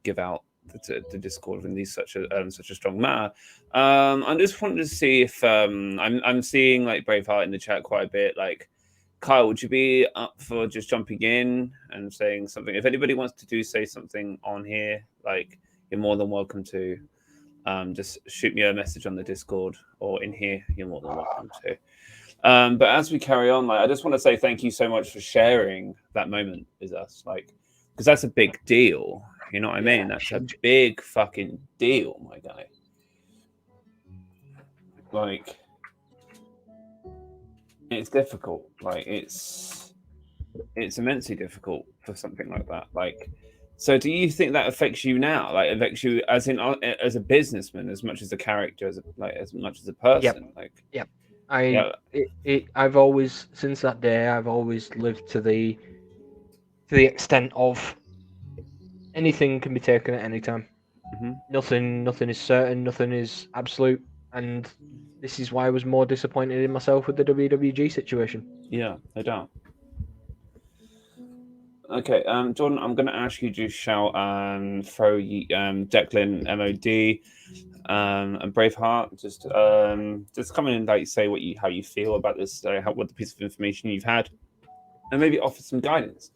give out the Discord in such a strong manner. I just wanted to see if I'm seeing like Braveheart in the chat quite a bit. Like, Kyle, would you be up for just jumping in and saying something? If anybody wants to say something on here, like, you're more than welcome to. Just shoot me a message on the Discord or in here. You're more than welcome to. But as we carry on, like, I just want to say thank you so much for sharing that moment with us, like, because that's a big deal. You know what I mean? That's a big fucking deal, my guy. Like, it's difficult. Like, it's immensely difficult for something like that. Like, so do you think that affects you now? Like, affects you as a businessman as much as a character, as much as a person? Yep. I've always, since that day, I've always lived to the extent of anything can be taken at any time. Nothing is certain, nothing is absolute, and this is why I was more disappointed in myself with the WWG situation. Yeah, no doubt. Okay, Jordan, I'm going to ask you to shout throw Declan, MOD, and Braveheart. Just come in and like say how you feel about this, what the piece of information you've had, and maybe offer some guidance.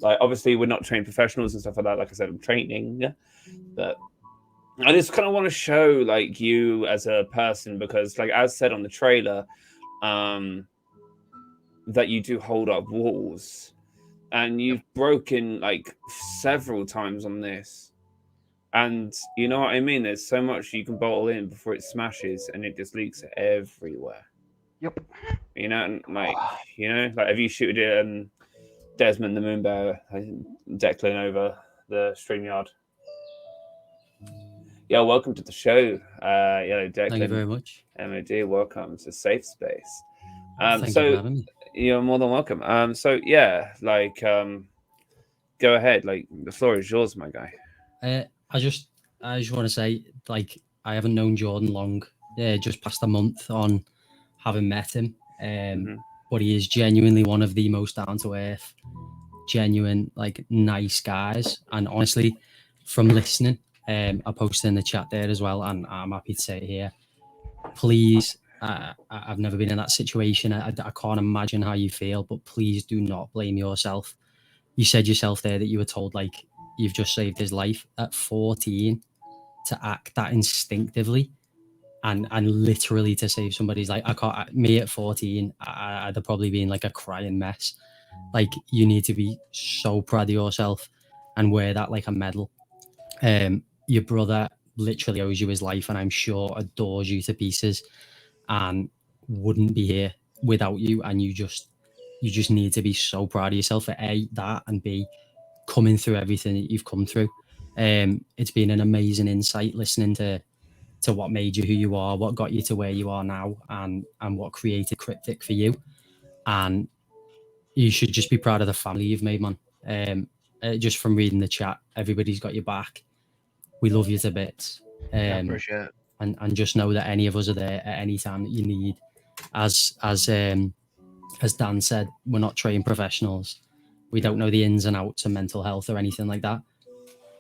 Like, obviously, we're not trained professionals and stuff like that. Like I said, I'm training, but I just kind of want to show like you as a person, because, like, as said on the trailer, that you do hold up walls, and you've broken like several times on this, and you know what I mean. There's so much you can bottle in before it smashes, and it just leaks everywhere. Yep. You know, and like have you shooted it? Desmond the Moonbear, Declan over the StreamYard. Yeah, welcome to the show. Declan. Thank you very much. MOD, welcome to Safe Space. Thank you for having me. You're more than welcome. Go ahead. Like, the floor is yours, my guy. I just want to say, like, I haven't known Jordan long. Just past a month on having met him. But he is genuinely one of the most down-to-earth, genuine, like, nice guys. And honestly, from listening, I posted in the chat there as well, and I'm happy to say it here. Please, I've never been in that situation. I can't imagine how you feel, but please do not blame yourself. You said yourself there that you were told, like, you've just saved his life at 14 to act that instinctively. And literally to save somebody's life. Me at 14, I'd have probably been like a crying mess. Like, you need to be so proud of yourself and wear that like a medal. Your brother literally owes you his life, and I'm sure adores you to pieces and wouldn't be here without you. And you just you just need to be so proud of yourself for A, that, and B, coming through everything that you've come through. It's been an amazing insight listening to what made you who you are, what got you to where you are now, and what created Kryptic for you. And you should just be proud of the family you've made, man. Just from reading the chat, everybody's got your back. We love you to bits. I appreciate it. And just know that any of us are there at any time that you need. As Dan said, we're not trained professionals. We don't know the ins and outs of mental health or anything like that.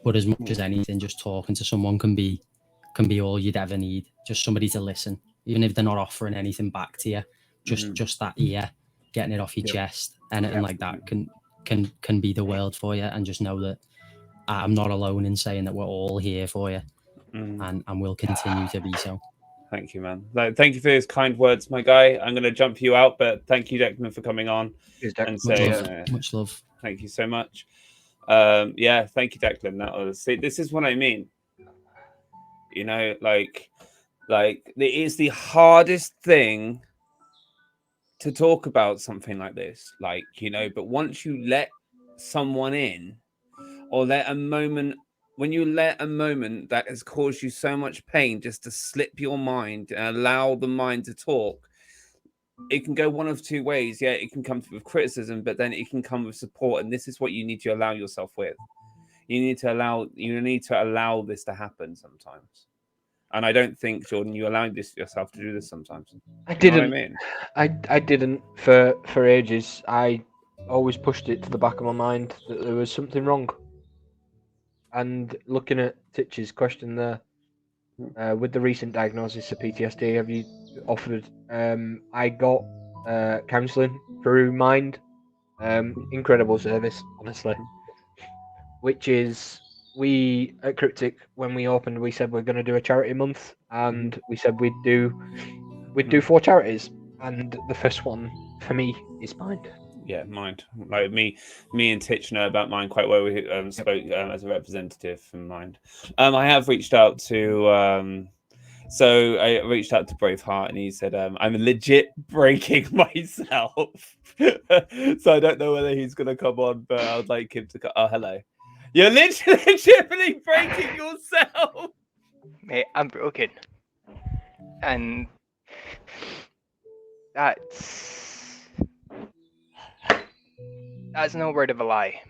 But as much as anything, just talking to someone can be all you'd ever need. Just somebody to listen, even if they're not offering anything back to you. Just that ear, getting it off your chest, anything like that can be the world for you. And just know that I'm not alone in saying that we're all here for you, and we'll continue to be so. Thank you, man. Thank you for those kind words, my guy. I'm going to jump you out, but thank you, Declan, for coming on and saying much love. Thank you so much. Yeah, thank you, Declan. That was this is what I mean. You know, like it is the hardest thing to talk about something like this. Like, you know, but once you let someone in, or when you let a moment that has caused you so much pain just to slip your mind and allow the mind to talk, it can go one of two ways. Yeah, it can come with criticism, but then it can come with support. And this is what you need to allow yourself with. You need to allow this to happen sometimes. And I don't think, Jordan, you allowed yourself to do this sometimes. I didn't. You know what I mean? I didn't for ages. I always pushed it to the back of my mind that there was something wrong. And looking at Titch's question there, with the recent diagnosis of PTSD, have you offered? I got counselling through Mind. Incredible service, honestly. Which is, we at Kryptic, when we opened, we said we're going to do a charity month, and we said we'd do 4 charities, and the first one for me is Mind. Yeah, Mind. Like me and Titch know about Mind quite well. We spoke as a representative from Mind. I have reached out to Braveheart, and he said I'm legit breaking myself. So I don't know whether he's gonna come on, but I'd like him to come. Oh, hello. You're literally breaking yourself. Mate, I'm broken. And that's no word of a lie.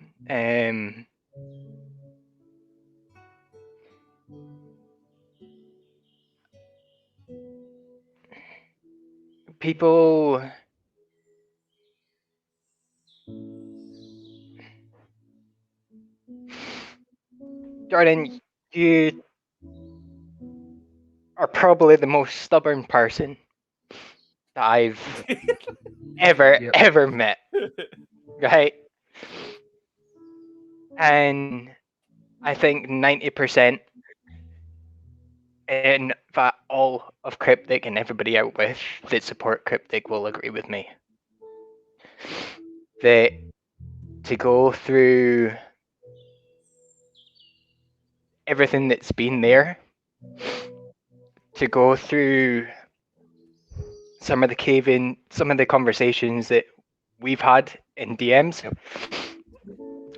People Jordan, you are probably the most stubborn person that I've ever met. Right? And I think 90%, in fact all of Kryptic and everybody out with that support Kryptic will agree with me. That to go through everything that's been there, to go through some of the conversations that we've had in DMs,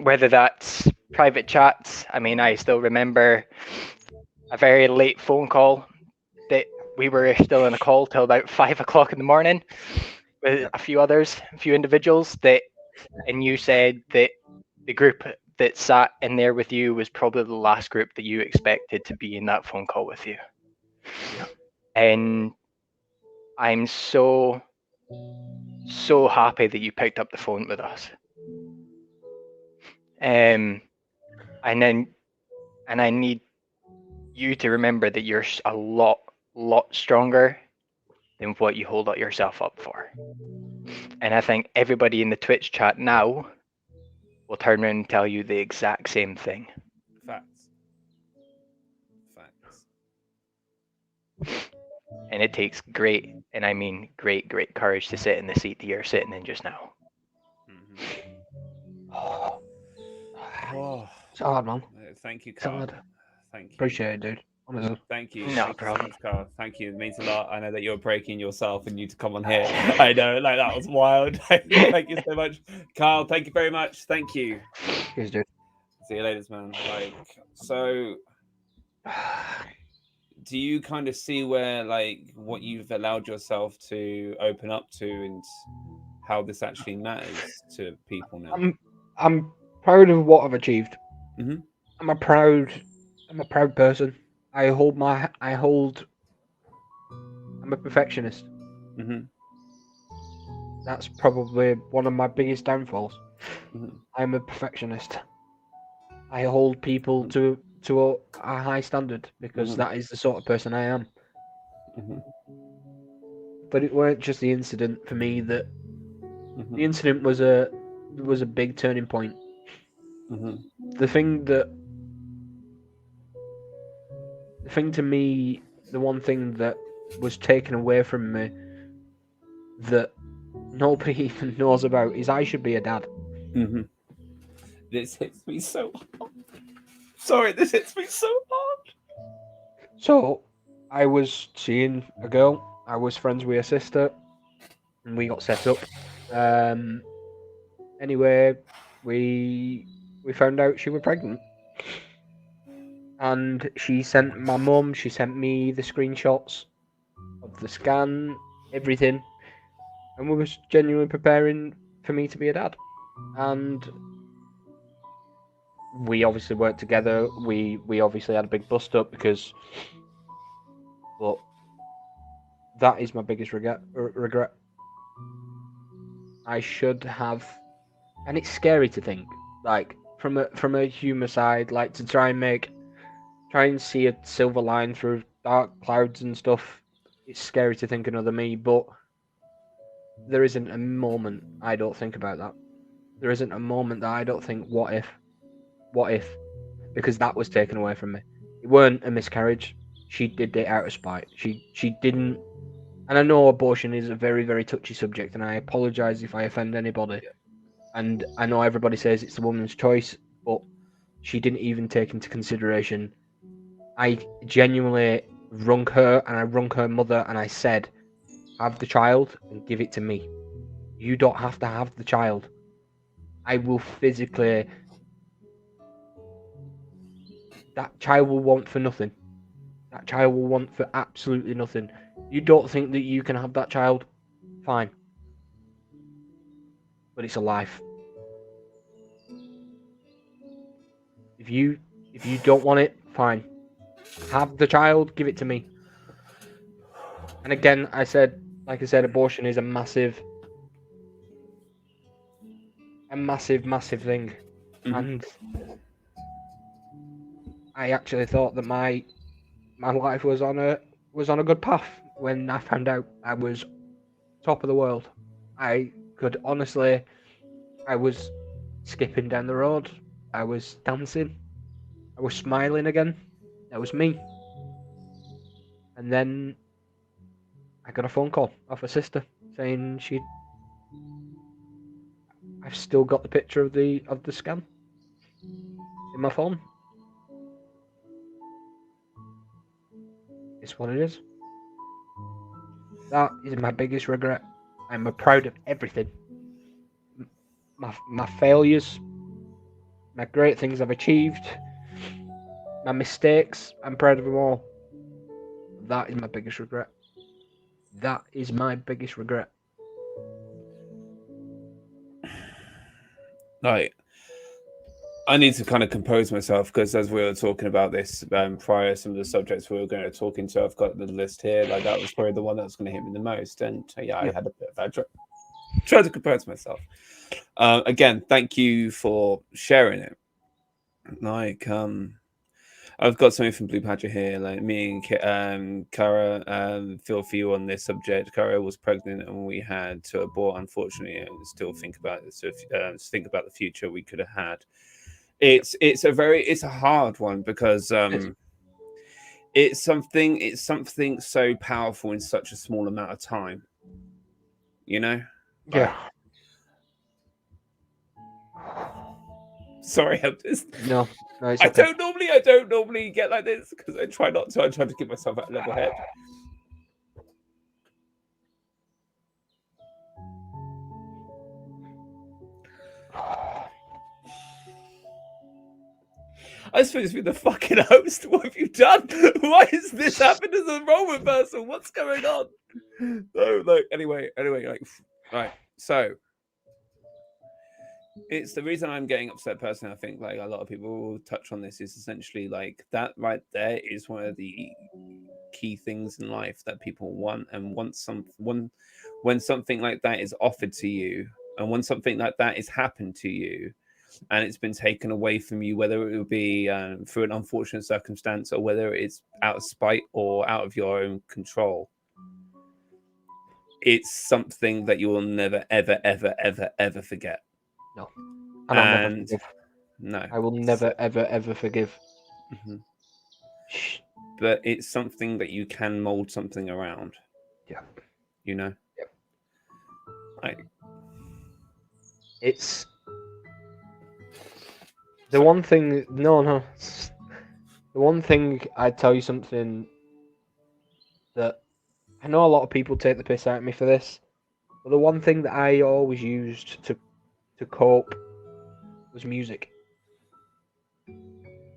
whether that's private chats. I mean, I still remember a very late phone call that we were still in a call till about 5 o'clock in the morning with a few individuals and you said that the group that sat in there with you was probably the last group that you expected to be in that phone call with you. And I'm so happy that you picked up the phone with us. And I need you to remember that you're a lot stronger than what you hold yourself up for. And I think everybody in the Twitch chat now will turn around and tell you the exact same thing. Facts. And it takes great, and I mean great courage to sit in the seat that you're sitting in just now. It's hard, man. Thank you, It's hard. Carl. Thank you. Appreciate it, dude. Honestly. Thank you. No Thank you so problem. much, Carl. Thank you. It means a lot. I know that you're breaking yourself and you to come on here. I know, like that was wild. Thank you so much, Carl. Thank you very much. Thank you. Cheers, dude. See you later, man. Like, so do you kind of see where, like, what you've allowed yourself to open up to and how this actually matters to people now? I'm proud of what I've achieved. Mm-hmm. I'm a proud person. I'm a perfectionist. Mm-hmm. That's probably one of my biggest downfalls. Mm-hmm. I'm a perfectionist. I hold people to a high standard because that is the sort of person I am. Mm-hmm. But it weren't just the incident for me that the incident was a big turning point. Mm-hmm. The thing to me, the one thing that was taken away from me that nobody even knows about is I should be a dad. Mm-hmm. This hits me so hard. Sorry, this hits me so hard. So, I was seeing a girl. I was friends with her sister, and we got set up. Anyway, we found out she was pregnant, and she sent my mum. She sent me the screenshots of the scan, everything, and we was genuinely preparing for me to be a dad. And we obviously worked together. We obviously had a big bust up because, but that is my biggest regret. I should have, and it's scary to think, like from a humour side, like to try and see a silver line through dark clouds and stuff. It's scary to think another me, but there isn't a moment I don't think about that. There isn't a moment that I don't think, what if, because that was taken away from me. It weren't a miscarriage. She did it out of spite. She didn't. And I know abortion is a very, very touchy subject, and I apologise if I offend anybody. And I know everybody says it's the woman's choice, but she didn't even take into consideration. I genuinely rung her, and I rung her mother, and I said, have the child and give it to me. You don't have to have the child. I will physically... That child will want for nothing. That child will want for absolutely nothing. You don't think that you can have that child? Fine. But it's a life. If you don't want it, fine. Have the child, give it to me. And again, like I said, abortion is a massive, massive thing. Mm-hmm. And I actually thought that my life was on a good path when I found out I was top of the world. I was skipping down the road. I was dancing. I was smiling again. That was me. And then I got a phone call off her sister saying I've still got the picture of the scan in my phone. It's what it is. That is my biggest regret. I'm proud of everything. My failures, my great things I've achieved, my mistakes, I'm proud of them all. That is my biggest regret. That is my biggest regret. Like, I need to kind of compose myself because as we were talking about this prior, some of the subjects we were going to talk into, I've got the list here. Like that was probably the one that was going to hit me the most. And yeah, I had a bit of that. Try to compose myself. Again, thank you for sharing it. Like, I've got something from Blue Badger here. Like me and Kara feel for you on this subject. Kara was pregnant and we had to abort, unfortunately, and still think about it. So think about the future we could have had. It's a hard one because it's something so powerful in such a small amount of time. You know? Yeah. Sorry, I'm just. No, it's I okay. don't normally get like this because I try not to. I try to keep myself at a level head. I'm supposed to be the fucking host. What have you done? Why is this happened as a role reversal? What's going on? No, look. Anyway, like, right. So, it's the reason I'm getting upset personally. I think like a lot of people will touch on this is essentially like that right there is one of the key things in life that people want, and when something like that is offered to you, and when something like that is happened to you, and it's been taken away from you, whether it would be through an unfortunate circumstance or whether it's out of spite or out of your own control, it's something that you will never, ever, ever, ever, ever forget. No. And I'll never forgive. No. I will never, ever, ever forgive. Mm-hmm. But it's something that you can mold something around. Yeah. You know? Yep. It's the one thing. No. The one thing I'd tell you something that I know a lot of people take the piss out of me for this, but the one thing that I always used to cope was music.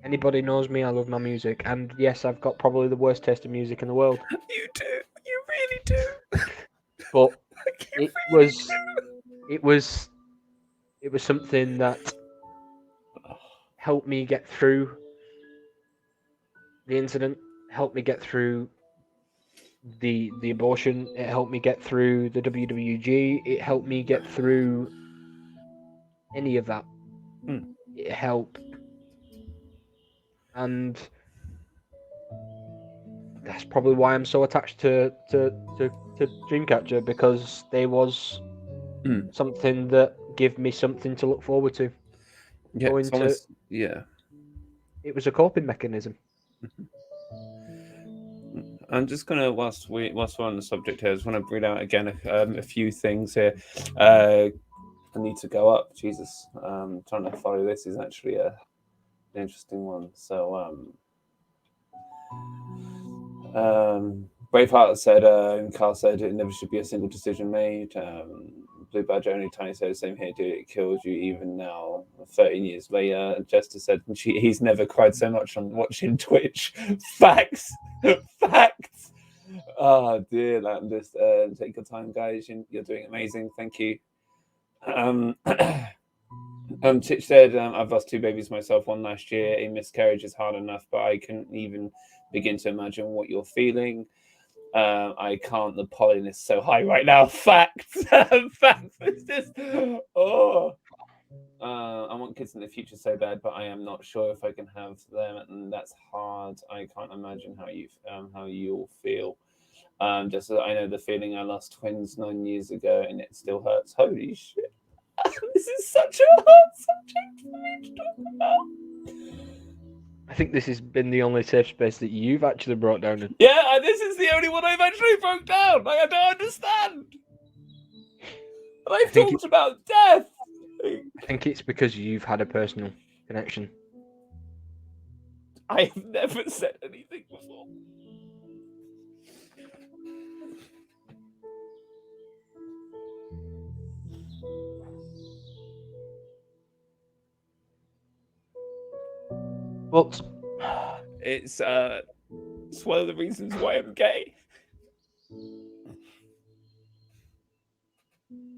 Anybody knows me, I love my music, and yes, I've got probably the worst taste in music in the world. You do, you really do. But it was something that helped me get through the incident, helped me get through the abortion, it helped me get through the WWG, it helped me get through any of that. It helped. And that's probably why I'm so attached to Dreamcatcher, because there was something that gave me something to look forward to. Yeah, It was a coping mechanism. I'm just gonna whilst we're on the subject here, I just want to read out again a few things here. I need to go up. Jesus, trying to follow this is actually an interesting one. So, Braveheart said, Carl said it never should be a single decision made. Blue Badger only Tiny said, same here, dude, it kills you even now. 13 years later, Jayster said he's never cried so much on watching Twitch. Facts. Facts. Oh dear, just take your time, guys. You're doing amazing. Thank you. Titch said, I've lost 2 babies myself, one last year. A miscarriage is hard enough, but I couldn't even begin to imagine what you're feeling. I can't. The pollen is so high right now. Facts. Facts. It's just, I want kids in the future so bad, but I am not sure if I can have them, and that's hard. I can't imagine how you'll feel. Just so I know the feeling. I lost twins 9 years ago, and it still hurts. Holy shit! This is such a hard subject for me to talk about. I think this has been the only safe space that you've actually brought down. Yeah, and this is the only one I've actually broke down. Like, I don't understand. And I've talked about death. I think it's because you've had a personal connection. I've never said anything before. But it's one of the reasons why I'm gay.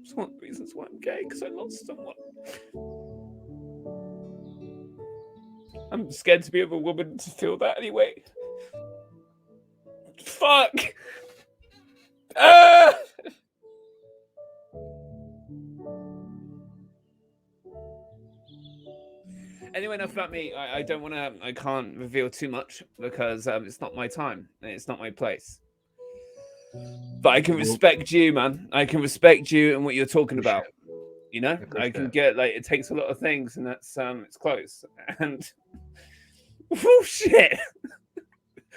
It's one of the reasons why I'm gay, because I lost someone. I'm scared to be with a woman to feel that anyway. Fuck! Anyway, enough about me. I don't want to. I can't reveal too much because it's not my time. It's not my place. But I can respect you, man. I can respect you and what you're talking about. You know, I can get like it takes a lot of things, and that's it's close. And oh shit!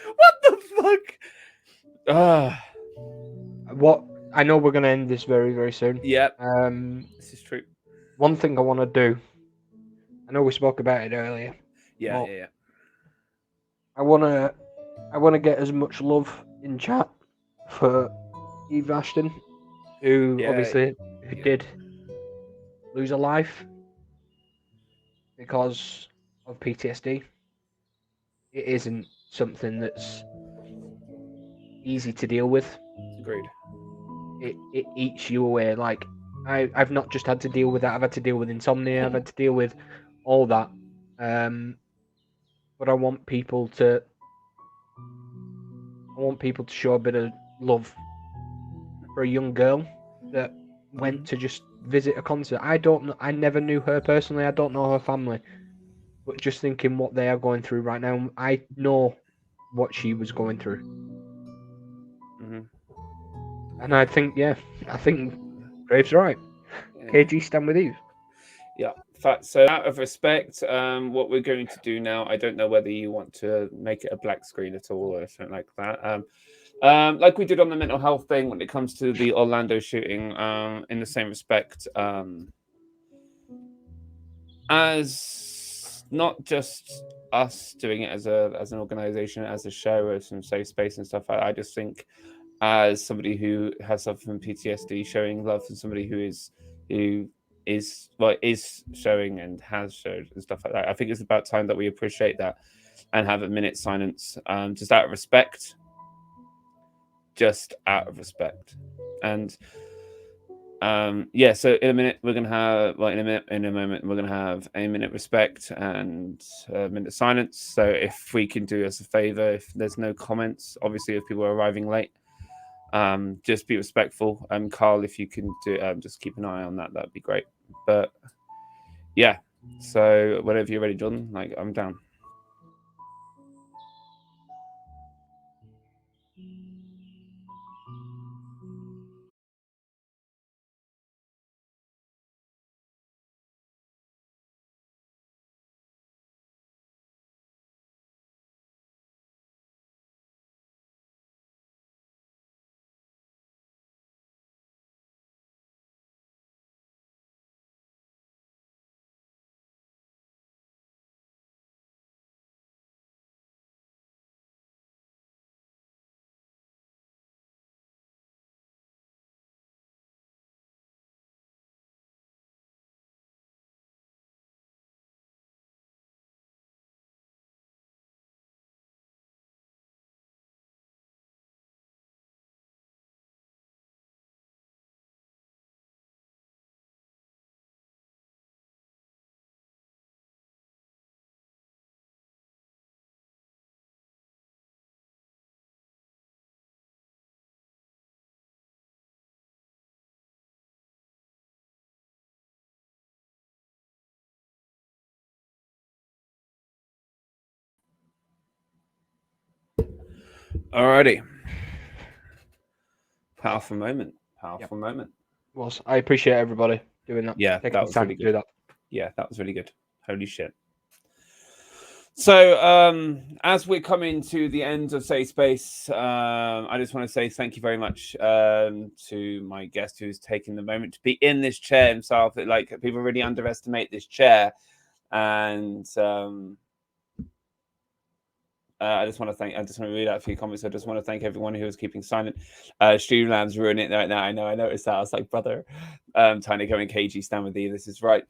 What the fuck? What I know we're gonna end this very, very soon. Yeah. This is true. One thing I want to do, I know we spoke about it earlier. Yeah, but yeah. I wanna get as much love in chat for Eve Ashton, who Yeah, obviously yeah. did lose a life because of PTSD. It isn't something that's easy to deal with. Agreed. It eats you away. Like I've not just had to deal with that. I've had to deal with insomnia. I've had to deal with all that. But I want people to show a bit of love for a young girl that went to just visit a concert. I never knew her personally. I don't know her family, but just thinking what they are going through right now, I know what she was going through. And I think Graves right. Yeah. KG, stand with you. Yeah. So out of respect, what we're going to do now, I don't know whether you want to make it a black screen at all or something like that. Like we did on the mental health thing when it comes to the Orlando shooting, in the same respect, as not just us doing it as an organization, as a show, as some safe space and stuff. I just think as somebody who has suffered from PTSD, showing love for somebody who is showing and has showed and stuff like that. I think it's about time that we appreciate that and have a minute silence, just out of respect. And so in a minute we're gonna have in a moment we're gonna have a minute respect and a minute silence. So if we can do us a favor, if there's no comments, obviously if people are arriving late, just be respectful. Carl, if you can do just keep an eye on that'd be great. But yeah, so whenever you're ready, Jordan, like I'm down. Alrighty. Powerful moment. Well, I appreciate everybody doing that. Yeah, taking that the was time really to good. do that. Yeah, that was really good. Holy shit. So, as we're coming to the end of Safe Space, I just want to say thank you very much to my guest who's taken the moment to be in this chair himself. Like, people really underestimate this chair, and I just want to read out a few comments. I just want to thank everyone who was keeping silent. Streamlabs ruining it right now. I know. I noticed that. I was like, brother, Tiny going KG, stand with you. This is right.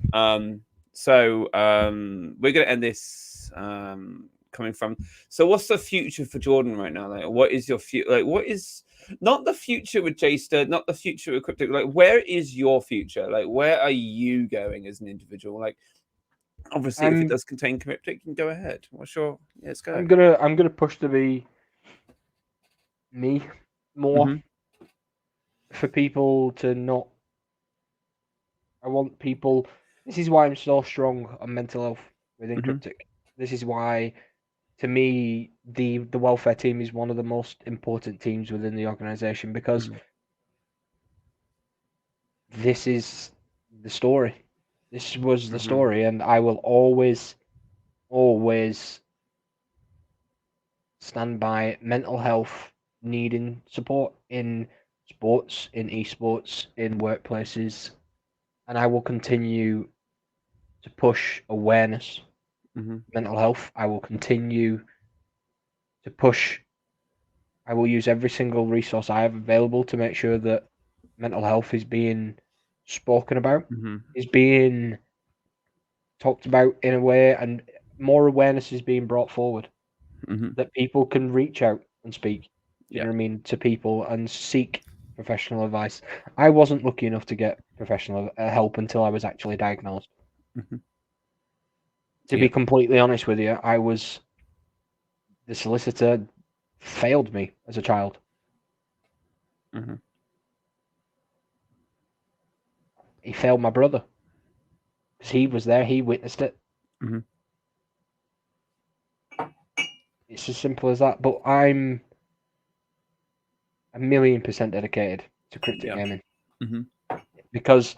So we're gonna end this. Coming from. So, what's the future for Jordan right now? Like, what is your future? Like, what is not the future with Jayster, not the future with Kryptic? Like, where is your future? Like, where are you going as an individual? Like, obviously, if it does contain Kryptic, you can go ahead. What's your? Yeah, let's go. I'm gonna push to be me more for people to not. I want people. This is why I'm so strong on mental health within Kryptic. This is why, to me, the welfare team is one of the most important teams within the organization, because this is the story. This was the story, and I will always stand by mental health needing support in sports, in esports, in workplaces, and I will continue to push awareness, Mm-hmm. mental health. I will continue to push. I will use every single resource I have available to make sure that mental health is being spoken about, Mm-hmm. is being talked about in a way, and more awareness is being brought forward, Mm-hmm. that people can reach out and speak. You Yeah. know what I mean, to people and seek professional advice. I wasn't lucky enough to get professional help until I was actually diagnosed. Mm-hmm. To be completely honest with you, the solicitor failed me as a child. Mm-hmm. He failed my brother because he was there, he witnessed it. Mm-hmm. It's as simple as that. But I'm 1,000,000% dedicated to Kryptic Gaming. Mm-hmm. Because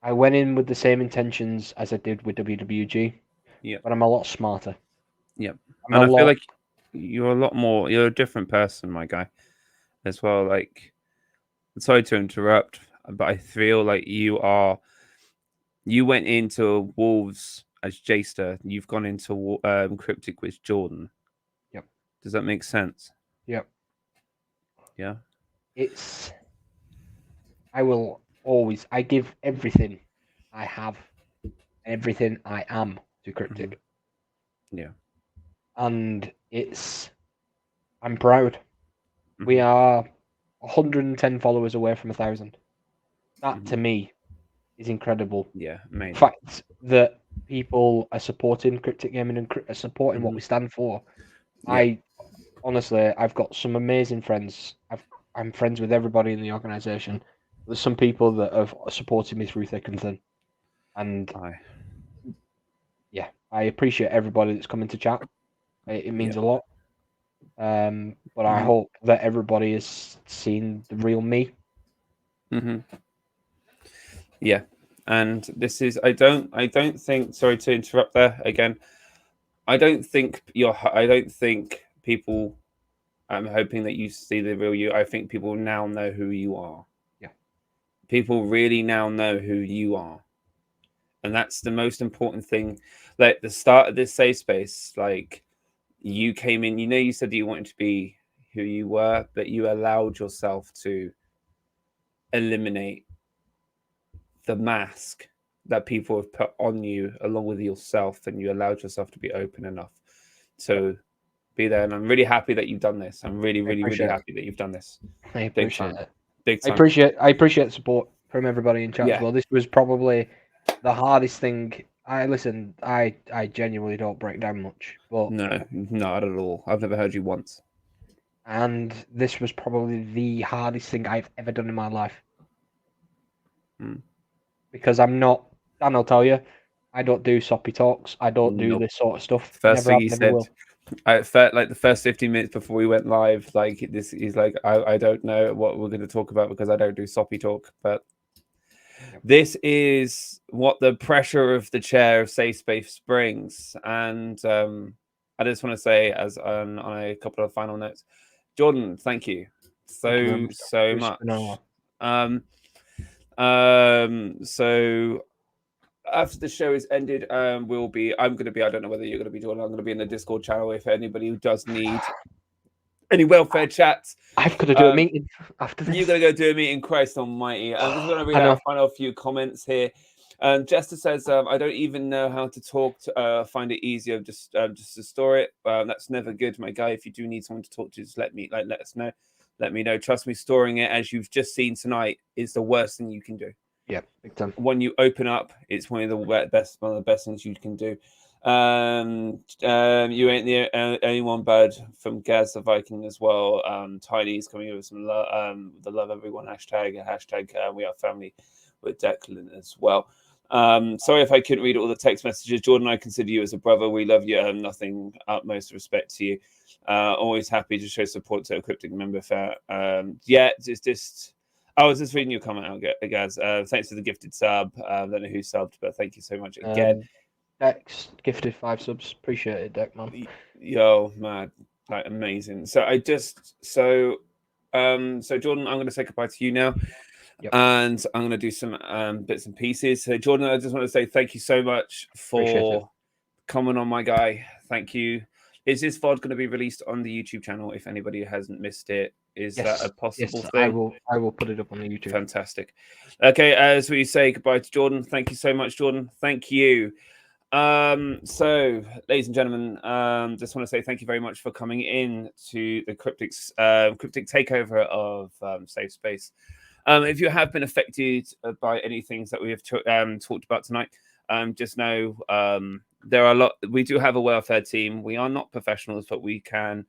I went in with the same intentions as I did with WWG. Yeah. But I'm a lot smarter. Yeah. I'm And a I lot... feel like you're a lot more, you're a different person, my guy, as well. Like, sorry to interrupt, but I feel like you went into Wolves as Jayster. You've gone into Kryptic with Jordan. Yep. Does that make sense? Yep. Yeah. I give everything I have, everything I am to Kryptic. Mm-hmm. Yeah. And I'm proud. Mm-hmm. We are 110 followers away from 1,000. That to me is incredible. Yeah, amazing. The fact that people are supporting Kryptic Gaming and are supporting what we stand for. Yeah. I've got some amazing friends. I'm friends with everybody in the organisation. There's some people that have supported me through thick and thin. And yeah, I appreciate everybody that's coming to chat. It means a lot. But I hope that everybody has seen the real me. Mm-hmm. Yeah. And this is, I don't think, sorry to interrupt there again. I don't think people, I'm hoping that you see the real you. I think people now know who you are. Yeah. People really now know who you are. And that's the most important thing. Like the start of this safe space, like you came in, you said that you wanted to be who you were, but you allowed yourself to eliminate the mask that people have put on you along with yourself, and you allowed yourself to be open enough to be there. And I'm really happy that you've done this. I'm really happy that you've done this. I appreciate it. Big time. I appreciate the support from everybody in chat as well. This was probably the hardest thing. I genuinely don't break down much, but no, not at all. I've never heard you once. And this was probably the hardest thing I've ever done in my life. Because I'm not, Dan will tell you, I don't do soppy talks. I don't do this sort of stuff. First thing he said, I felt like the first 15 minutes before we went live, like this, he's like, I don't know what we're going to talk about because I don't do soppy talk. But this is what the pressure of the chair of safe space brings. And I just want to say, as on a couple of final notes, Jordan, thank you so much. So after the show is ended, I'm going to be, I don't know whether you're going to be doing, I'm going to be in the Discord channel if anybody who does need any welfare chats. I've got to do a meeting after this. You're going to go do a meeting, Christ almighty. I'm just going to read out a final few comments here. Jester says, I don't even know how to talk to find it easier just to store it. That's never good, my guy. If you do need someone to talk to, just let us know. Let me know. Trust me, storing it, as you've just seen tonight, is the worst thing you can do. Yeah, big time. When you open up, it's one of the best things you can do. You ain't the only one, bud. From Gaz the Viking as well. Tiny's coming over some the love everyone hashtag we are family with Declan as well. Sorry if I couldn't read all the text messages. Jordan, I consider you as a brother. We love you. Nothing utmost respect to you. Always happy to show support to a Kryptic member. Yeah, it's just. I was just reading your comment out, guys. Thanks for the gifted sub. I don't know who subbed, but thank you so much again. Dex gifted 5 subs. Appreciate it, Deck, man. Yo, man, like amazing. So Jordan, I'm going to say goodbye to you now. Yep. And I'm going to do some bits and pieces. So, Jordan, I just want to say thank you so much for coming on, my guy. Thank you. Is this VOD going to be released on the YouTube channel if anybody hasn't missed it? Is that a possible thing? I will put it up on the YouTube. Fantastic. Okay, as we say goodbye to Jordan, thank you so much, Jordan. Thank you. So, ladies and gentlemen, just want to say thank you very much for coming in to the Kryptic takeover of Safe Space. If you have been affected by any things that we have talked about tonight, just know there are a lot. We do have a welfare team. We are not professionals, but we can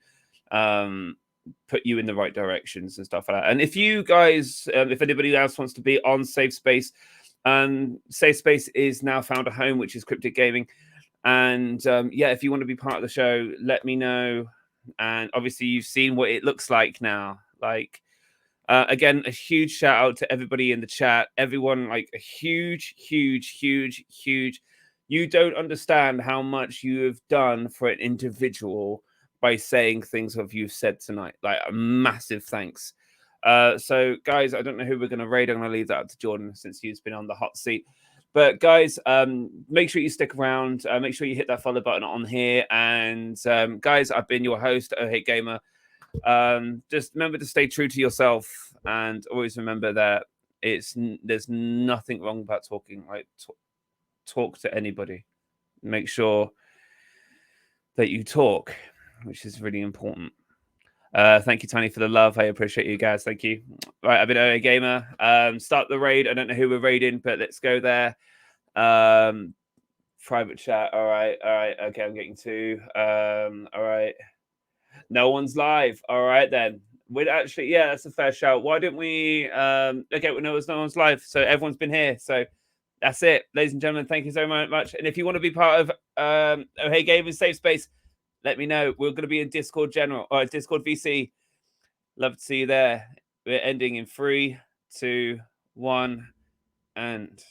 put you in the right directions and stuff like that. And if you guys, if anybody else wants to be on Safe Space, Safe Space is now found a home, which is Kryptic Gaming. And yeah, if you want to be part of the show, let me know. And obviously, you've seen what it looks like now. Like, again, a huge shout out to everybody in the chat. Everyone, like a huge. You don't understand how much you have done for an individual by saying things of you've said tonight. Like a massive thanks. So guys, I don't know who we're going to raid. I'm going to leave that up to Jordan since he's been on the hot seat. But guys, make sure you stick around. Make sure you hit that follow button on here. And guys, I've been your host, OhHeyGaymer. Just remember to stay true to yourself, and always remember that there's nothing wrong about talking. Like talk to anybody. Make sure that you talk, which is really important. Thank you, Tony, for the love. I appreciate you guys. Thank you. Right, I've been OhHeyGaymer. Start the raid. I don't know who we're raiding, but let's go there. Private chat. All right. Okay, I'm getting two. All right. No one's live. All right, then. We'd actually, yeah, that's a fair shout. Why didn't we? Okay, well, no one's live, so everyone's been here. So that's it, ladies and gentlemen. Thank you so much. And if you want to be part of OhHeyGaymer's Safe Space, let me know. We're going to be in Discord General or Discord VC. Love to see you there. We're ending in 3, 2, 1, and